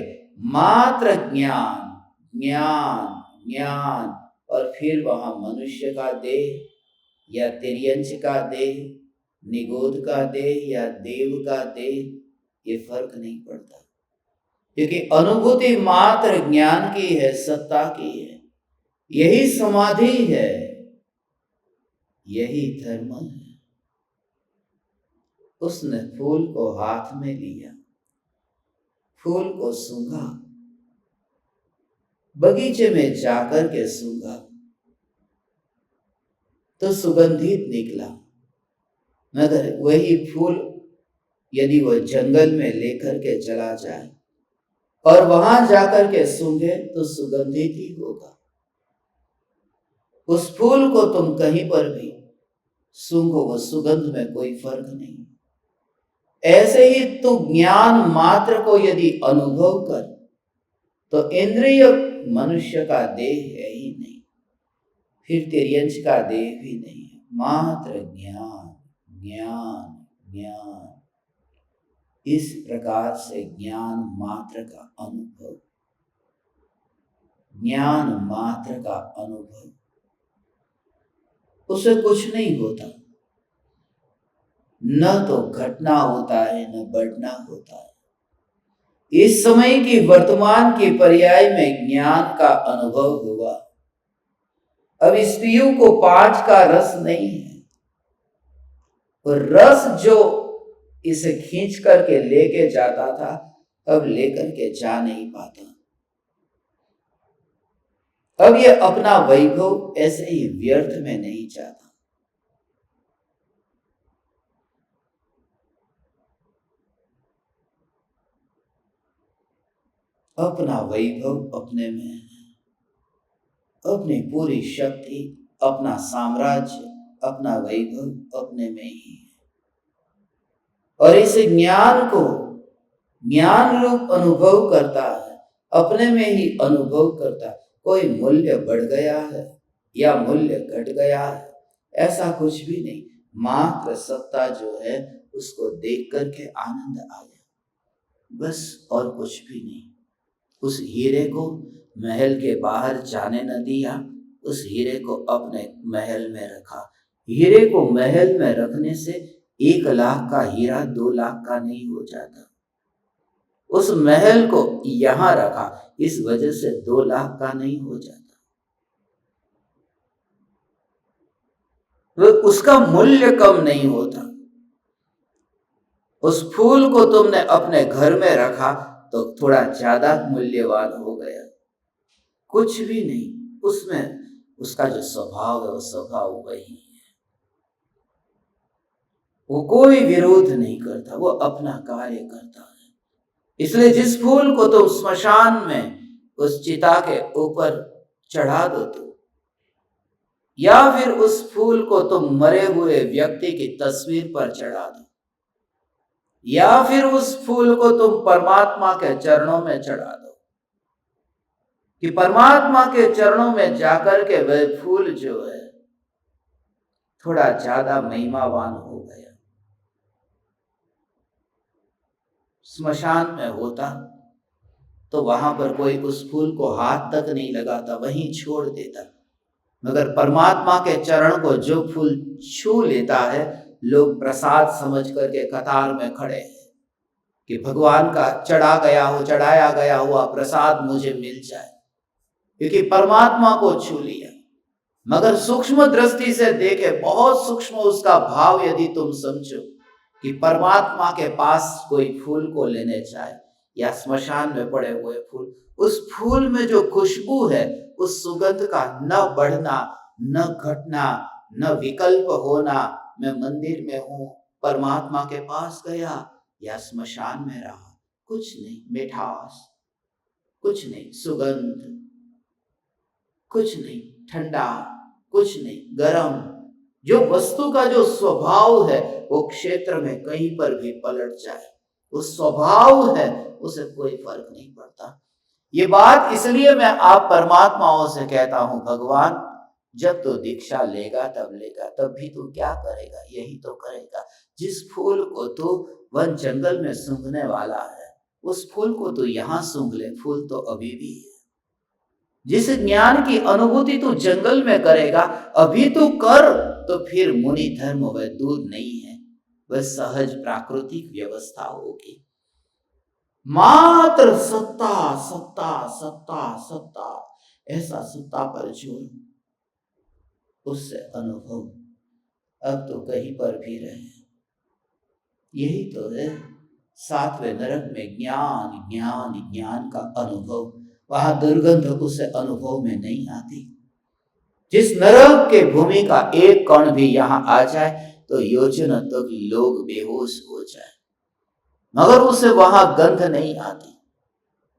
मात्र ज्ञान ज्ञान ज्ञान, और फिर वहां मनुष्य का देह या तिर्यंच का देह, निगोद का देह या देव का देह, ये फर्क नहीं पड़ता, क्योंकि अनुभूति मात्र ज्ञान की है, सत्ता की है। यही समाधि है, यही धर्म है। उसने फूल को हाथ में लिया, फूल को सूंघा, बगीचे में जाकर के सूंघा तो सुगंधित निकला। मगर वही फूल यदि वह जंगल में लेकर के चला जाए और वहां जाकर के सूंघे तो सुगंधित ही होगा। उस फूल को तुम कहीं पर भी सूंघो, वो सुगंध में कोई फर्क नहीं। ऐसे ही तू ज्ञान मात्र को यदि अनुभव कर तो इंद्रिय मनुष्य का देह है ही नहीं, फिर तिर्यंच का देह भी नहीं है। मात्र ज्ञान ज्ञान ज्ञान, इस प्रकार से ज्ञान मात्र का अनुभव, ज्ञान मात्र का अनुभव, उसे कुछ नहीं होता, न तो घटना होता है न बढ़ना होता है। इस समय की वर्तमान के पर्याय में ज्ञान का अनुभव हुआ। अब इस पीयू को 5 का रस नहीं है, और रस जो इसे खींच करके लेके जाता था अब लेकर के जा नहीं पाता। अब ये अपना वैभव ऐसे ही व्यर्थ में नहीं जाता। अपना वैभव अपने में है, अपनी पूरी शक्ति, अपना साम्राज्य, अपना वैभव अपने में ही है। और इस ज्ञान को ज्ञान रूप अनुभव करता है, अपने में ही अनुभव करता है। कोई मूल्य बढ़ गया है या मूल्य घट गया है, ऐसा कुछ भी नहीं। मात्र सत्ता जो है उसको देख करके आनंद आया, बस, और कुछ भी नहीं। उस हीरे को महल के बाहर जाने न दिया, उस हीरे को अपने महल में रखा। हीरे को महल में रखने से 1 लाख का हीरा 2 लाख का नहीं हो जाता। उस महल को यहां रखा, इस वजह से 2 लाख का नहीं हो जाता। तो उसका मूल्य कम नहीं होता। उस फूल को तुमने अपने घर में रखा तो थोड़ा ज्यादा मूल्यवान हो गया, कुछ भी नहीं। उसमें उसका जो स्वभाव है वो स्वभाव वही है, वो कोई विरोध नहीं करता, वो अपना कार्य करता है। इसलिए जिस फूल को तुम स्मशान में उस चिता के ऊपर चढ़ा दो तो, या फिर उस फूल को तुम मरे हुए व्यक्ति की तस्वीर पर चढ़ा दो, या फिर उस फूल को तुम परमात्मा के चरणों में चढ़ा दो, कि परमात्मा के चरणों में जाकर के वह फूल जो है थोड़ा ज्यादा महिमावान हो गया। स्मशान में होता तो वहां पर कोई उस फूल को हाथ तक नहीं लगाता, वहीं छोड़ देता। मगर परमात्मा के चरण को जो फूल छू लेता है, लोग प्रसाद समझ करके कतार में खड़े हैं कि भगवान का चढ़ाया गया हुआ प्रसाद मुझे मिल जाए, क्योंकि परमात्मा को छू लिया। मगर सूक्ष्म दृष्टि से देखे, बहुत सूक्ष्म उसका भाव यदि तुम समझो, कि परमात्मा के पास कोई फूल को लेने जाए या स्मशान में पड़े हुए फूल, उस फूल में जो खुशबू है, उस सुगंध का न बढ़ना न घटना न विकल्प होना, मैं मंदिर में हूं, परमात्मा के पास गया या स्मशान में रहा, कुछ नहीं, मिठास कुछ नहीं, सुगंध कुछ नहीं, ठंडा कुछ नहीं, गरम, जो वस्तु का जो स्वभाव है वो क्षेत्र में कहीं पर भी पलट जाए, वो स्वभाव है, उसे कोई फर्क नहीं पड़ता। ये बात इसलिए मैं आप परमात्माओं से कहता हूं, भगवान जब तो दीक्षा लेगा तब लेगा, तब भी तू क्या करेगा, यही तो करेगा। जिस फूल को तू वन जंगल में सूंघने वाला है, उस फूल को तू यहां सूंघ ले, फूल तो अभी भी है। जिस ज्ञान की अनुभूति तू जंगल में करेगा, अभी तू कर, तो फिर मुनि धर्म वह दूर नहीं है, वह सहज प्राकृतिक व्यवस्था होगी। मात्र सत्ता सत्ता सत्ता सत्ता, ऐसा सत्ता पर जोर, उससे अनुभव अब तो कहीं पर भी रहे। यही तो है 7वें नरक में ज्ञान ज्ञान ज्ञान का अनुभव, वहां दुर्गंध उसे अनुभव में नहीं आती। जिस नरक के भूमि का एक कण भी यहां आ जाए तो योजन तक लोग बेहोश हो जाए, मगर उसे वहां गंध नहीं आती,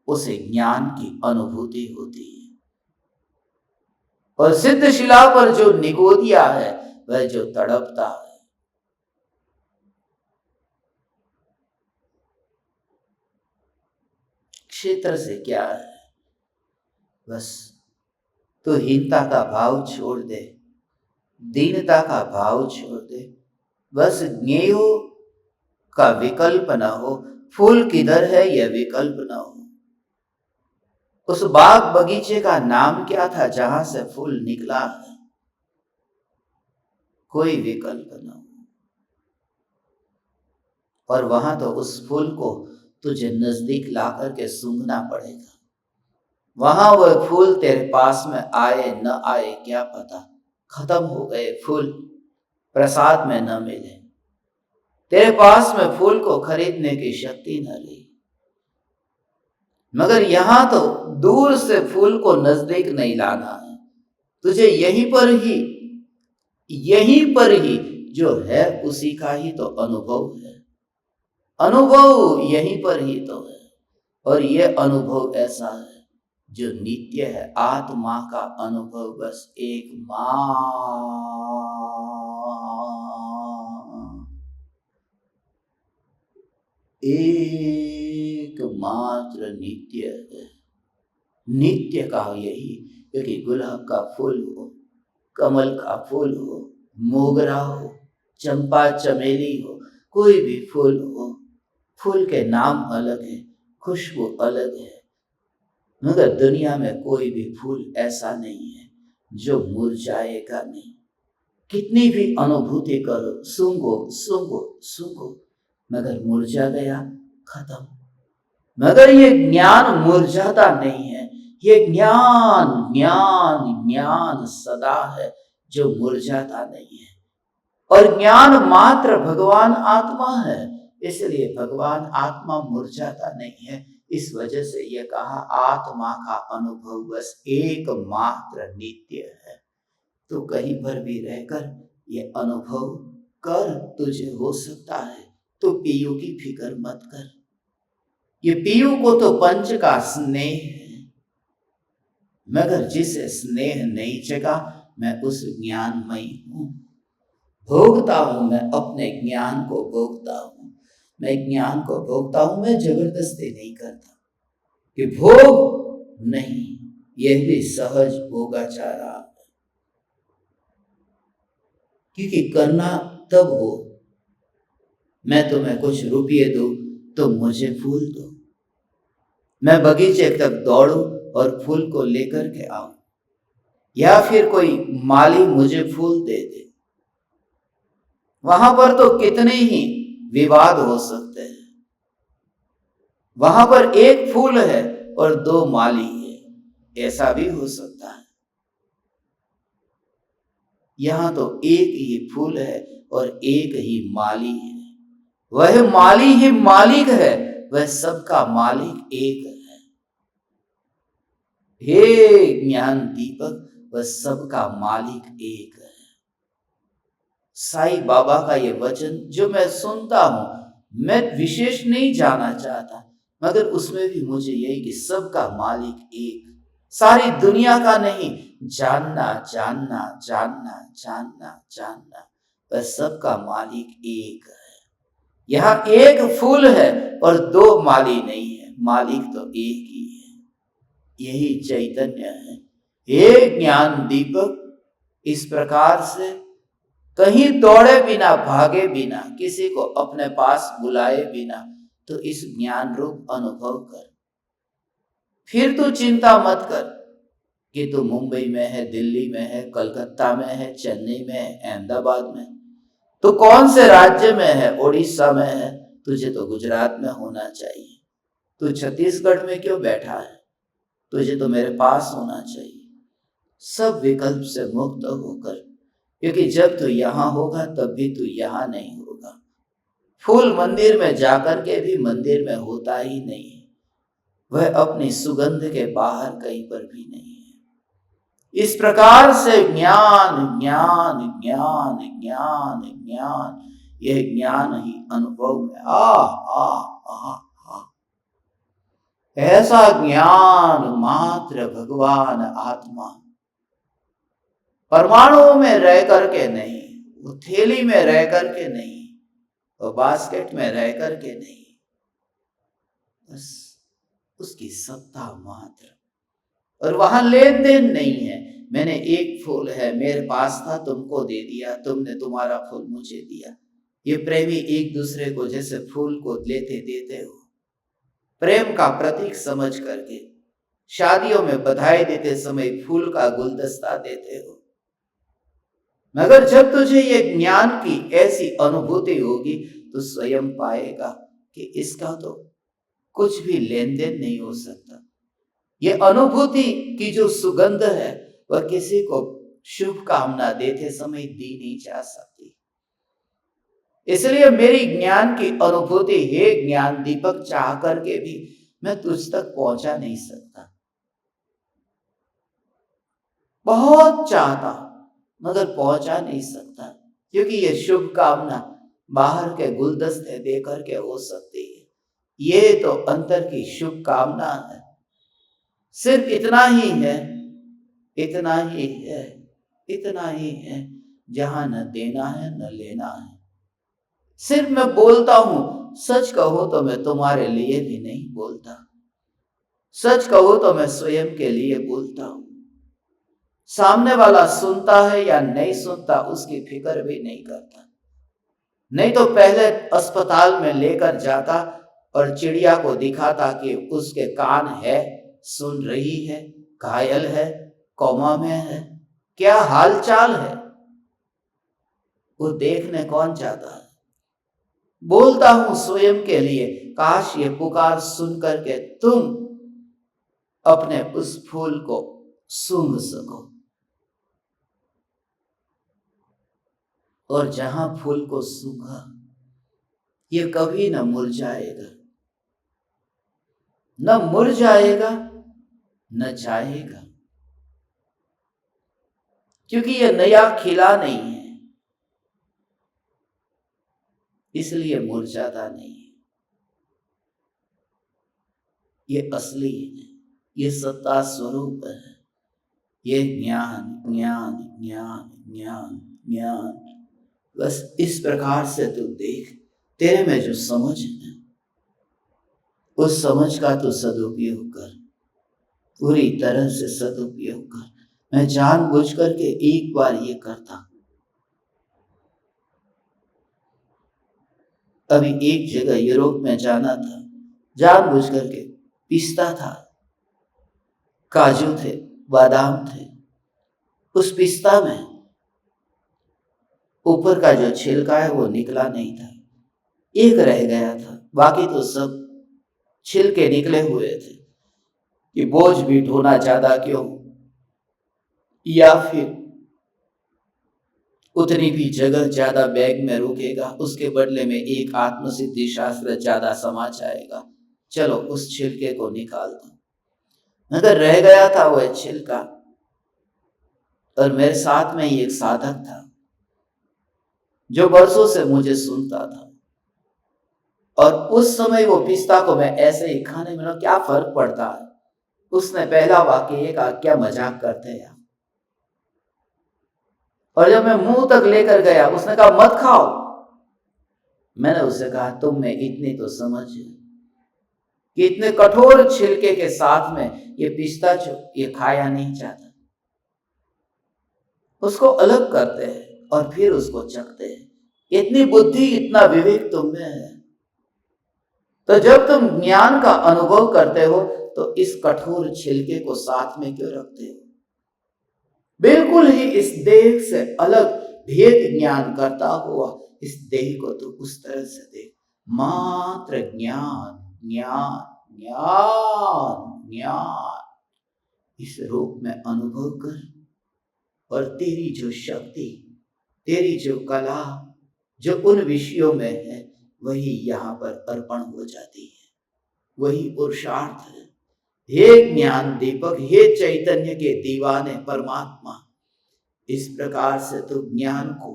उसे ज्ञान की अनुभूति होती है। और सिद्ध शिला पर जो निगोदिया है, वह जो तड़पता है, क्षेत्र से क्या है, बस तो हीनता का भाव छोड़ दे, दीनता का भाव छोड़ दे, बस ज्ञेयो का विकल्प न हो, फूल किधर है यह विकल्प न हो। उस बाग बगीचे का नाम क्या था जहां से फूल निकला है, कोई विकल्प न हो। और वहां तो उस फूल को तुझे नजदीक ला करके सूंघना पड़ेगा। वहां वह फूल तेरे पास में आए न आए क्या पता, खत्म हो गए फूल, प्रसाद में न मिले, तेरे पास में फूल को खरीदने की शक्ति न रही। मगर यहां तो दूर से फूल को नजदीक नहीं लाना है, तुझे यहीं पर ही जो है उसी का ही तो अनुभव है, अनुभव यहीं पर ही तो है। और यह अनुभव ऐसा है जो नित्य है, आत्मा का अनुभव, बस एक एकमात्र नित्य है। नित्य का यही, क्योंकि गुलाब का फूल हो, कमल का फूल हो, मोगरा हो, चंपा चमेली हो, कोई भी फूल हो, फूल के नाम अलग है, खुशबू अलग है, मगर दुनिया में कोई भी फूल ऐसा नहीं है जो मुरझाएगा नहीं। कितनी भी अनुभूति करो, सूंघो सूंघो सूंघो, मगर मुरझा गया, खत्म। मगर ये ज्ञान मुरझाता नहीं है, ये ज्ञान ज्ञान ज्ञान सदा है जो मुरझाता नहीं है। और ज्ञान मात्र भगवान आत्मा है, इसलिए भगवान आत्मा मुरझाता नहीं है। इस वजह से यह कहा आत्मा का अनुभव बस एकमात्र नित्य है। तो कहीं पर भी रहकर ये अनुभव कर, तुझे हो सकता है तो पीयू की फिक्र मत कर। ये पीयू को तो पंच का स्नेह है, मगर जिसे स्नेह नहीं जगा, मैं उस ज्ञानमयी हूं, भोगता हूं, मैं अपने ज्ञान को भोगता हूं, मैं ज्ञान को भोगता हूं, मैं जबरदस्ती नहीं करता कि भोग नहीं, यह भी सहज भोगाचारा है। क्योंकि करना तब हो, मैं तुम्हें कुछ रुपये दूं तो मुझे फूल दो, मैं बगीचे तक दौड़ूं और फूल को लेकर के आऊं, या फिर कोई माली मुझे फूल दे दे, वहां पर तो कितने ही विवाद हो सकते हैं। वहां पर एक फूल है और 2 माली है, ऐसा भी हो सकता है। यहां तो एक ही फूल है और एक ही माली है, वह माली ही मालिक है, वह सबका मालिक एक है। हे ज्ञान दीपक, वह सबका मालिक एक है। साईं बाबा का ये वचन जो मैं सुनता हूं, मैं विशेष नहीं जाना चाहता, मगर उसमें भी मुझे यही कि सबका मालिक एक, सारी दुनिया का नहीं, जानना जानना जानना जानना जानना, वह सबका मालिक एक है। यहाँ एक फूल है और दो माली नहीं है, मालिक तो एक ही है, यही चैतन्य है। हे ज्ञान दीपक, इस प्रकार से कहीं दौड़े बिना, भागे बिना, किसी को अपने पास बुलाए बिना, तो इस ज्ञान रूप अनुभव कर। फिर तू चिंता मत कर कि तू मुंबई में है, दिल्ली में है, कलकत्ता में है, चेन्नई में है, अहमदाबाद में, तो कौन से राज्य में है, उड़ीसा में है, तुझे तो गुजरात में होना चाहिए। तू छत्तीसगढ़ में क्यों बैठा है, तुझे तो मेरे पास होना चाहिए। सब विकल्प से मुक्त होकर, क्योंकि जब तू यहां होगा तब भी तू यहां नहीं होगा। फूल मंदिर में जाकर के भी मंदिर में होता ही नहीं है, वह अपनी सुगंध के बाहर कहीं पर भी नहीं है। इस प्रकार से ज्ञान ज्ञान ज्ञान ज्ञान ज्ञान, यह ज्ञान ही अनुभव में आ ऐसा ज्ञान मात्र भगवान आत्मा, परमाणुओं में रह करके नहीं, वो थैली में रह करके नहीं, वो बास्केट में रह करके नहीं, बस उसकी सत्ता मात्र। और वहां लेन देन नहीं है, मैंने एक फूल है, मेरे पास था, तुमको दे दिया, तुमने तुम्हारा फूल मुझे दिया। ये प्रेमी एक दूसरे को जैसे फूल को लेते देते हो, प्रेम का प्रतीक समझ करके शादियों में बधाई देते समय फूल का गुलदस्ता देते हो, मगर जब तुझे ये ज्ञान की ऐसी अनुभूति होगी तो स्वयं पाएगा कि इसका तो कुछ भी लेन देन नहीं हो सकता। ये अनुभूति की जो सुगंध है वह किसी को शुभ कामना देते समय दी नहीं जा सकती। इसलिए मेरी ज्ञान की अनुभूति, हे ज्ञान दीपक, चाह करके भी मैं तुझ तक पहुंचा नहीं सकता। बहुत चाहता मगर पहुंचा नहीं सकता, क्योंकि ये शुभ कामना बाहर के गुलदस्ते दे करके हो सकती है, ये तो अंतर की शुभ कामना है। सिर्फ इतना ही है, इतना ही है, इतना ही है, जहां न देना है न लेना है। सिर्फ मैं बोलता हूं, सच कहो तो मैं तुम्हारे लिए भी नहीं बोलता, सच कहो तो मैं स्वयं के लिए बोलता हूं। सामने वाला सुनता है या नहीं सुनता उसकी फिक्र भी नहीं करता। नहीं तो पहले अस्पताल में लेकर जाता और चिड़िया को दिखाता कि उसके कान है, सुन रही है, घायल है, कोमा में है, क्या हालचाल है, वो देखने कौन जाता है। बोलता हूं स्वयं के लिए, काश ये पुकार सुन करके तुम अपने उस फूल को सूंघ सको, और जहां फूल को सूंघा ये कभी न मुरझाएगा, न मुरझाएगा न जाएगा, क्योंकि ये नया खिला नहीं है, इसलिए मुरझाता नहीं है। ये असली है, ये सत्ता स्वरूप है, ये ज्ञान ज्ञान ज्ञान ज्ञान ज्ञान। बस इस प्रकार से तू देख, तेरे में जो समझ है उस समझ का तू सदुपयोग कर, पूरी तरह से सदुपयोग कर। मैं जानबूझ करके एक बार ये करता। अभी एक जगह यूरोप में जाना था, जानबूझ करके पिस्ता था, काजू थे, बादाम थे, उस पिस्ता में ऊपर का जो छिलका है वो निकला नहीं था, एक रह गया था, बाकी तो सब छिलके निकले हुए थे। कि बोझ भी ढोना ज्यादा क्यों, या फिर उतनी भी जगह ज्यादा बैग में रुकेगा, उसके बदले में एक आत्मसिद्धि शास्त्र ज्यादा समा जाएगा। चलो उस छिलके को निकाल दो। मगर रह गया था वह छिलका, और मेरे साथ में ही एक साधक था जो बरसों से मुझे सुनता था, और उस समय वो पिस्ता को मैं ऐसे ही खाने में, क्या फर्क पड़ता है। उसने पहला वाक्य ये कहा, क्या मजाक करते हैं। और जब मैं मुंह तक लेकर गया, उसने कहा मत खाओ। मैंने उससे कहा तुम में इतनी तो समझ है कि इतने कठोर छिलके के साथ में ये पिस्ता ये खाया नहीं जाता। उसको अलग करते हैं और फिर उसको चखते हैं। इतनी बुद्धि, इतना विवेक तुम में है। तो जब तुम ज्ञान का अनुभव करते हो तो इस कठोर छिलके को साथ में क्यों रखते हो? बिल्कुल ही इस देह से अलग भेद ज्ञान करता हुआ इस देह को तो उस तरह से देख, मात्र ज्ञान ज्ञान ज्ञान ज्ञान, इस रूप में अनुभव कर। और तेरी जो शक्ति, तेरी जो कला, जो उन विषयों में है, वही यहाँ पर अर्पण हो जाती है, वही पुरुषार्थ है। हे ज्ञान दीपक, हे चैतन्य के दीवाने परमात्मा, इस प्रकार से तो ज्ञान को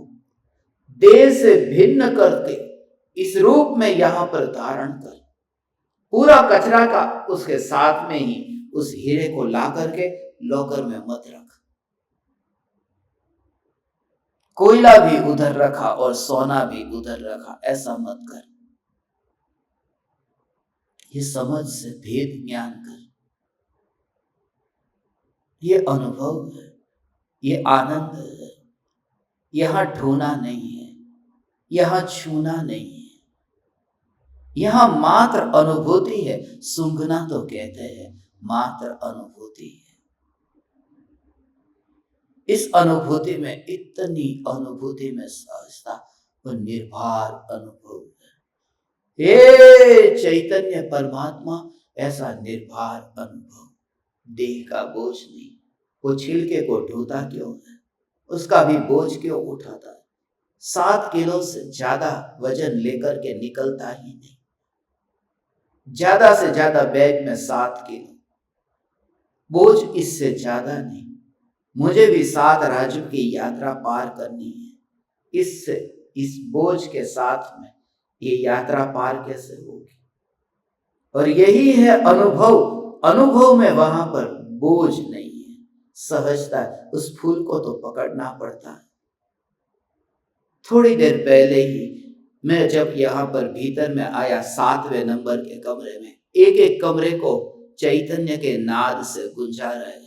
देह से भिन्न करके इस रूप में यहाँ पर धारण कर, पूरा कचरा का उसके साथ में ही उस हीरे को ला करके लॉकर में मत रख। कोयला भी उधर रखा और सोना भी उधर रखा, ऐसा मत कर। ये समझ से भेद ज्ञान कर। ये अनुभव है, ये आनंद है। यहां ढूंढना नहीं है, यहां छूना नहीं है, यहां मात्र अनुभूति है। सूंघना तो कहते हैं, मात्र अनुभूति है। इस अनुभूति में, इतनी अनुभूति में सहजता और निर्भर अनुभव है। हे चैतन्य परमात्मा, ऐसा निर्भर अनुभव, देह का बोझ नहीं। वो छिलके को ढोता क्यों है? उसका भी बोझ क्यों उठाता है? 7 किलो से ज्यादा वजन लेकर के निकलता ही नहीं। ज्यादा से ज्यादा बैग में 7 किलो बोझ, इससे ज्यादा नहीं। मुझे भी 7 राज्यों की यात्रा पार करनी है। इससे, इस बोझ के साथ में ये यात्रा पार कैसे होगी? और यही है अनुभव। अनुभव में वहां पर बोझ नहीं है, सहजता है। उस फूल को तो पकड़ना पड़ता है। थोड़ी देर पहले ही मैं जब यहाँ पर भीतर में आया, 7वें नंबर के कमरे में, एक एक कमरे को चैतन्य के नाद से गुंजा रहे हैं।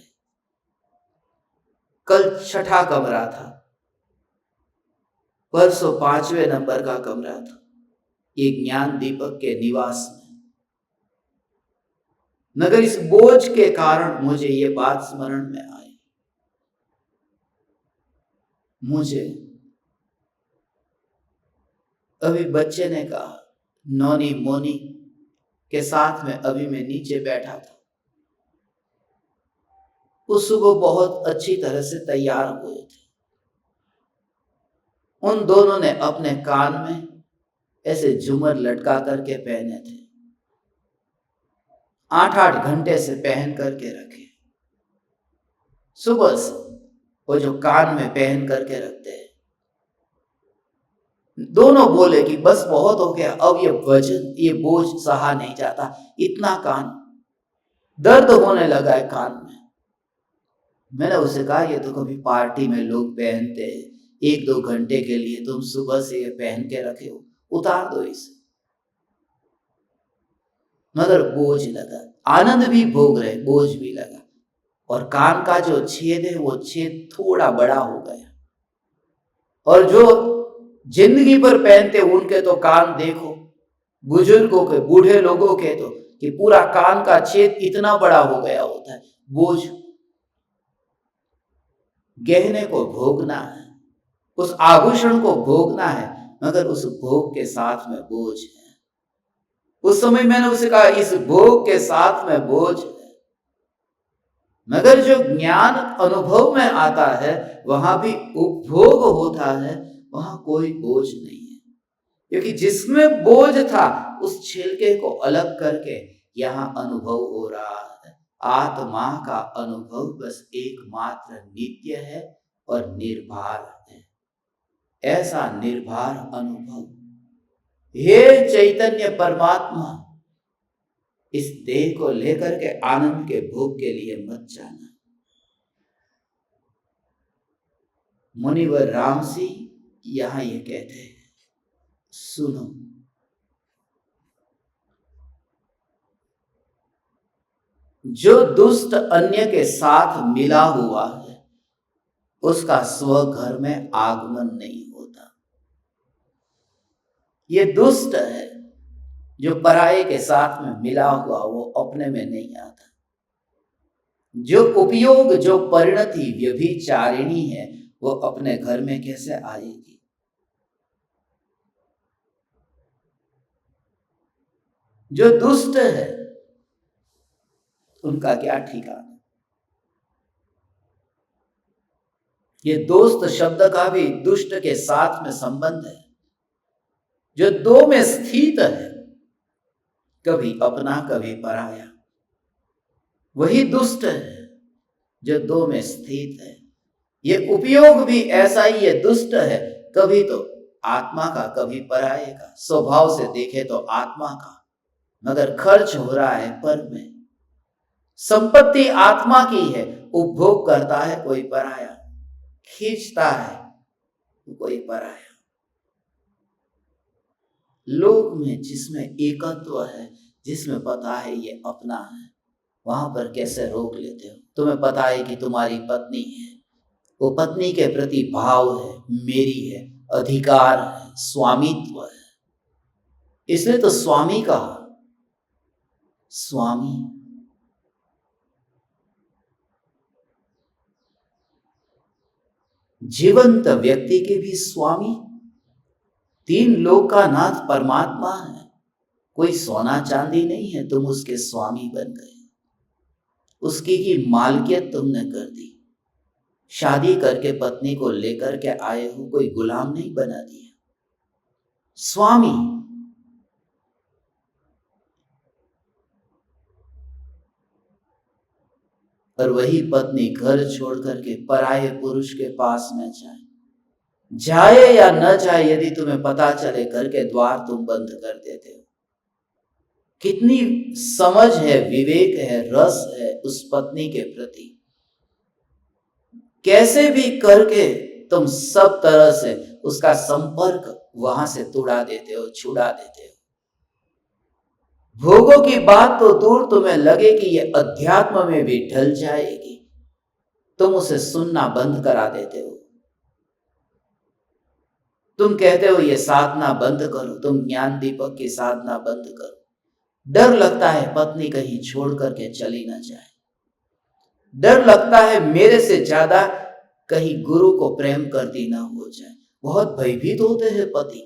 कल 6ठा कमरा था, परसों 5वें नंबर का कमरा था, ये ज्ञान दीपक के निवास में। मगर इस बोझ के कारण मुझे ये बात स्मरण में आई, मुझे अभी बच्चे ने कहा, नौनी मोनी के साथ में अभी मैं नीचे बैठा था। उस सुबह बहुत अच्छी तरह से तैयार हुए थे। उन दोनों ने अपने कान में ऐसे झूमर लटका करके पहने थे, 8-8 घंटे से पहन करके रखे। सुबह से वो जो कान में पहन करके रखते हैं, दोनों बोले कि बस बहुत हो गया, अब ये वजन, ये बोझ सहा नहीं जाता। इतना कान दर्द होने लगा है कान में। मैंने उसे कहा, ये तो कभी पार्टी में लोग पहनते हैं, 1-2 घंटे के लिए, तुम सुबह से ये पहन के रखे हो, उतार दो इसे। मगर बोझ लगा, आनंद भी भोग रहे, बोझ भी लगा। और कान का जो छेद है, वो छेद थोड़ा बड़ा हो गया। और जो जिंदगी पर पहनते उनके तो कान देखो, बुजुर्गों के, बूढ़े लोगों के तो कि पूरा कान का छेद इतना बड़ा हो गया होता है। बोझ, गहने को भोगना है, उस आभूषण को भोगना है, मगर उस भोग के साथ में बोझ है। उस समय मैंने उसे कहा, इस भोग के साथ में बोझ है। मगर जो ज्ञान अनुभव में आता है वहां भी उपभोग होता है, वहां कोई बोझ नहीं है। क्योंकि जिसमें बोझ था उस छिलके को अलग करके यहां अनुभव हो रहा है। आत्मा का अनुभव बस एकमात्र नित्य है और निर्भर है। ऐसा निर्भर अनुभव हे चैतन्य परमात्मा, इस देह को लेकर के आनंद के भोग के लिए मत जाना। मुनिवर राम सिंह यहां ये कहते हैं, सुनो, जो दुष्ट अन्य के साथ मिला हुआ है उसका स्व घर में आगमन नहीं होता। ये दुष्ट है जो पराये के साथ में मिला हुआ, वो अपने में नहीं आता। जो उपयोग, जो परिणति व्यभिचारिणी है, वो अपने घर में कैसे आएगी? जो दुष्ट है उनका क्या ठिकाना? ये दोस्त शब्द का भी दुष्ट के साथ में संबंध है। जो दो में स्थित है, कभी अपना कभी पराया, वही दुष्ट है जो दो में स्थित है। ये उपयोग भी ऐसा ही है, दुष्ट है, कभी तो आत्मा का कभी पराये का। स्वभाव से देखे तो आत्मा का, मगर खर्च हो रहा है पर में। संपत्ति आत्मा की है, उपभोग करता है कोई पराया, खींचता है कोई पराया। लोक में जिसमें एकत्व है, जिसमें पता है ये अपना है, वहां पर कैसे रोक लेते हो? तुम्हें पता है कि तुम्हारी पत्नी है, वो पत्नी के प्रति भाव है, मेरी है, अधिकार है, स्वामित्व है, इसलिए तो स्वामी कहा। स्वामी जीवंत व्यक्ति के भी स्वामी, तीन लोक का नाथ परमात्मा है। कोई सोना चांदी नहीं है, तुम उसके स्वामी बन गए, उसकी की मालकियत तुमने कर दी। शादी करके पत्नी को लेकर के आए हो, कोई गुलाम नहीं बना दिया, स्वामी। और वही पत्नी घर छोड़ करके पराये पुरुष के पास में जाए या न जाए, यदि तुम्हें पता चले, घर के द्वार तुम बंद कर देते हो। कितनी समझ है, विवेक है, रस है उस पत्नी के प्रति। कैसे भी करके तुम सब तरह से उसका संपर्क वहां से तोड़ा देते हो, छुड़ा देते हो। भोगों की बात तो दूर, तुम्हें लगे कि ये अध्यात्म में भी ढल जाएगी, तुम उसे सुनना बंद करा देते हो। तुम कहते हो ये साधना बंद करो, तुम ज्ञान दीपक की साधना बंद करो। डर लगता है पत्नी कहीं छोड़ करके चली ना जाए, डर लगता है मेरे से ज्यादा कहीं गुरु को प्रेम करती ना हो जाए। बहुत भयभीत होते हैं पति,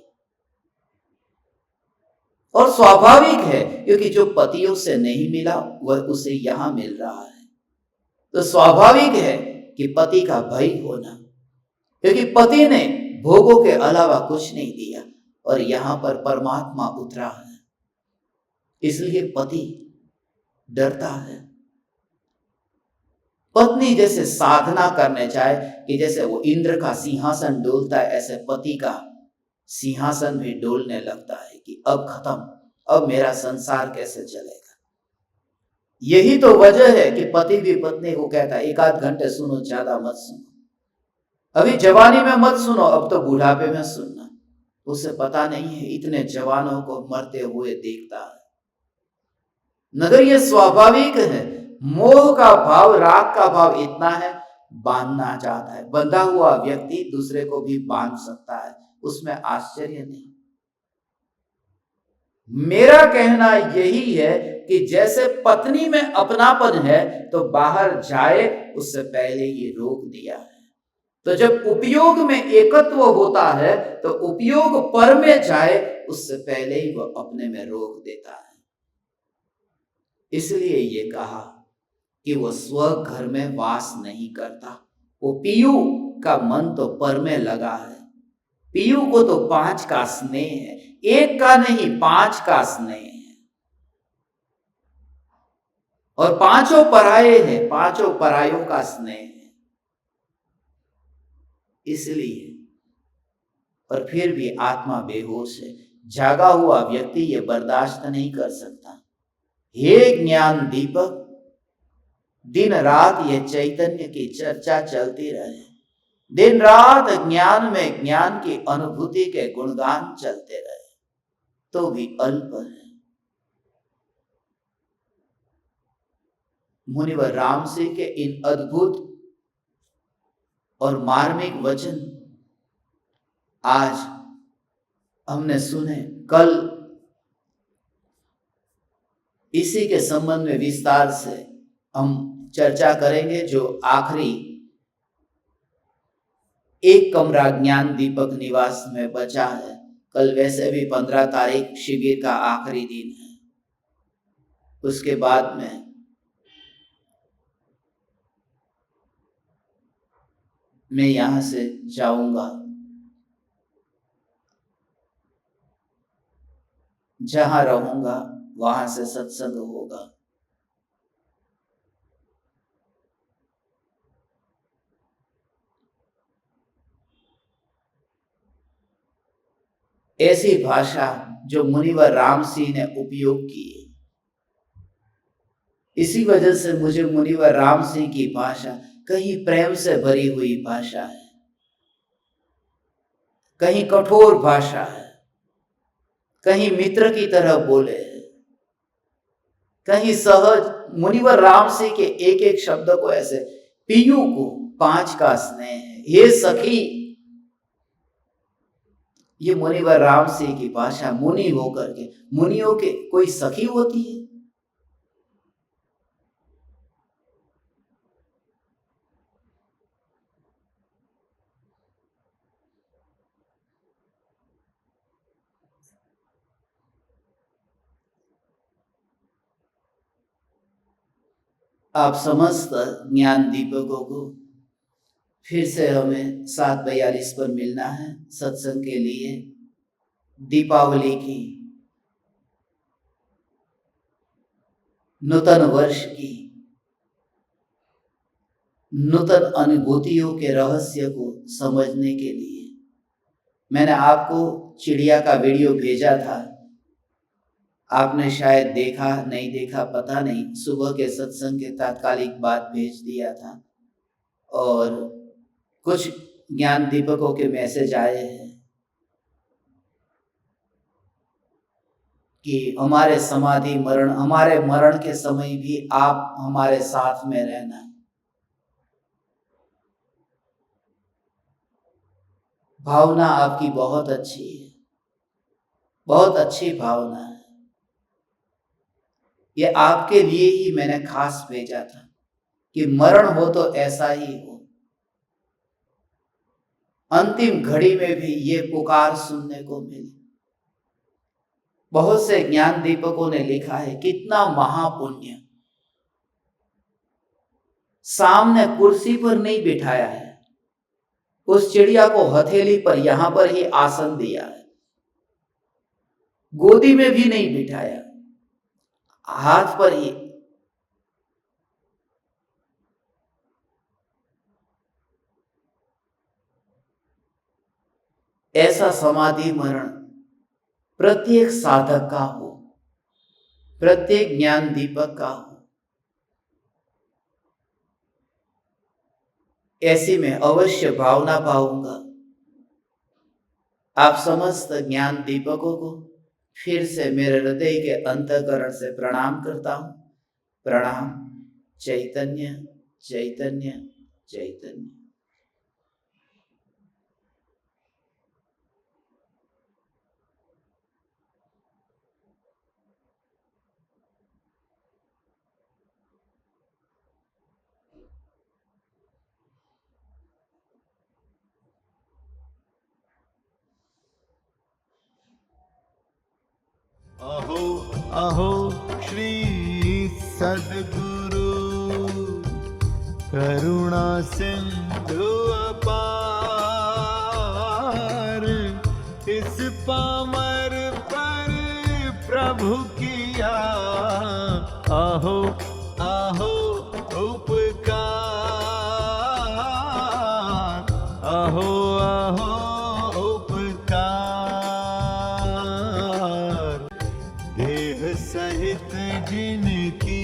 और स्वाभाविक है, क्योंकि जो पतियों से नहीं मिला वह उसे यहां मिल रहा है। तो स्वाभाविक है कि पति का भय होना, क्योंकि पति ने भोगों के अलावा कुछ नहीं दिया और यहां पर परमात्मा उतरा है, इसलिए पति डरता है। पत्नी जैसे साधना करने जाए कि जैसे वो इंद्र का सिंहासन डोलता है, ऐसे पति का सिंहासन भी डोलने लगता है कि अब खत्म, अब मेरा संसार कैसे चलेगा। यही तो वजह है कि पति भी पत्नी को कहता है, एक आध घंटे सुनो, ज्यादा मत सुनो, अभी जवानी में मत सुनो, अब तो बुढ़ापे में सुनना। उसे पता नहीं है इतने जवानों को मरते हुए देखता है। मगर ये स्वाभाविक है, मोह का भाव, राग का भाव इतना है, बांधना चाहता है। बंधा हुआ व्यक्ति दूसरे को भी बांध सकता है, उसमें आश्चर्य नहीं। मेरा कहना यही है कि जैसे पत्नी में अपनापन है तो बाहर जाए उससे पहले ही रोक दिया है। तो जब उपयोग में एकत्व होता है तो उपयोग पर में जाए उससे पहले ही वह अपने में रोक देता है। इसलिए ये कहा कि वो स्व घर में वास नहीं करता। वो पीयू का मन तो पर में लगा है। पीयू को तो 5 का स्नेह है, 1 का नहीं 5 का स्नेह है। और 5 पराये हैं, 5 परायों का स्नेह है। इसलिए और फिर भी आत्मा बेहोश है। जागा हुआ व्यक्ति ये बर्दाश्त नहीं कर सकता। हे ज्ञान दीपक, दिन रात ये चैतन्य की चर्चा चलती रहे, दिन रात ज्ञान में ज्ञान की अनुभूति के गुणगान चलते रहे, तो भी अल्प है। मुनिवर राम सिंह के इन अद्भुत और मार्मिक वचन आज हमने सुने। कल इसी के संबंध में विस्तार से हम चर्चा करेंगे, जो आखिरी एक कमरा ज्ञान दीपक निवास में बचा है। कल वैसे भी 15 तारीख शिविर का आखिरी दिन है। उसके बाद में मैं यहां से जाऊंगा, जहां रहूंगा वहां से सत्संग होगा। ऐसी भाषा जो मुनिवर राम सिंह ने उपयोग की, इसी वजह से मुझे मुनिवर राम सिंह की भाषा कहीं प्रेम से भरी हुई भाषा है, कहीं कठोर भाषा है, कहीं मित्र की तरह बोले, कहीं सहज। मुनिवर राम सिंह के एक एक शब्द को ऐसे, पीयू को 5 का स्नेह है, हे सखी, ये मुनिवर राम सिंह की भाषा। मुनि होकर के, मुनियों के कोई सखी होती है? आप समस्त ज्ञान दीपकों को फिर से हमें 7:42 पर मिलना है सत्संग के लिए। दीपावली की, नूतन वर्ष की, नूतन अनुभूतियों के रहस्य को समझने के लिए मैंने आपको चिड़िया का वीडियो भेजा था। आपने शायद देखा, नहीं देखा पता नहीं। सुबह के सत्संग के तात्कालिक बाद भेज दिया था, और कुछ ज्ञान दीपकों के मैसेज आए हैं कि हमारे समाधि मरण, हमारे मरण के समय भी आप हमारे साथ में रहना। भावना आपकी बहुत अच्छी है, बहुत अच्छी भावना है। ये आपके लिए ही मैंने खास भेजा था कि मरण हो तो ऐसा ही हो। अंतिम घड़ी में भी ये पुकार सुनने को मिली। बहुत से ज्ञान दीपकों ने लिखा है, कितना महापुण्य। सामने कुर्सी पर नहीं बिठाया है, उस चिड़िया को हथेली पर यहां पर ही आसन दिया है, गोदी में भी नहीं बिठाया, हाथ पर ही। ऐसा समाधि मरण प्रत्येक साधक का हो, प्रत्येक ज्ञान दीपक का हो। ऐसी मैं अवश्य भावना पाऊंगा। आप समस्त ज्ञान दीपकों को फिर से मेरे हृदय के अंतःकरण से प्रणाम करता हूं। प्रणाम। चैतन्य चैतन्य चैतन्य। अहो अहो श्री सद्गुरु करुणा सिंधु अपार, इस पामर पर प्रभु किया आहो आहो उपकार, आहो आहो उपकार। देह सहित जिनकी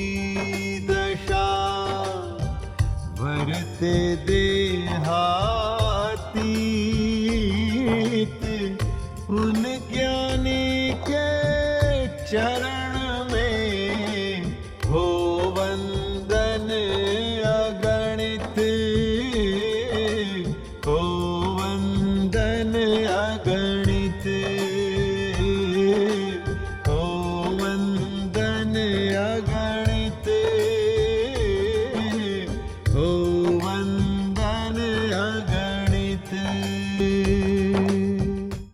दशा, वरते देहा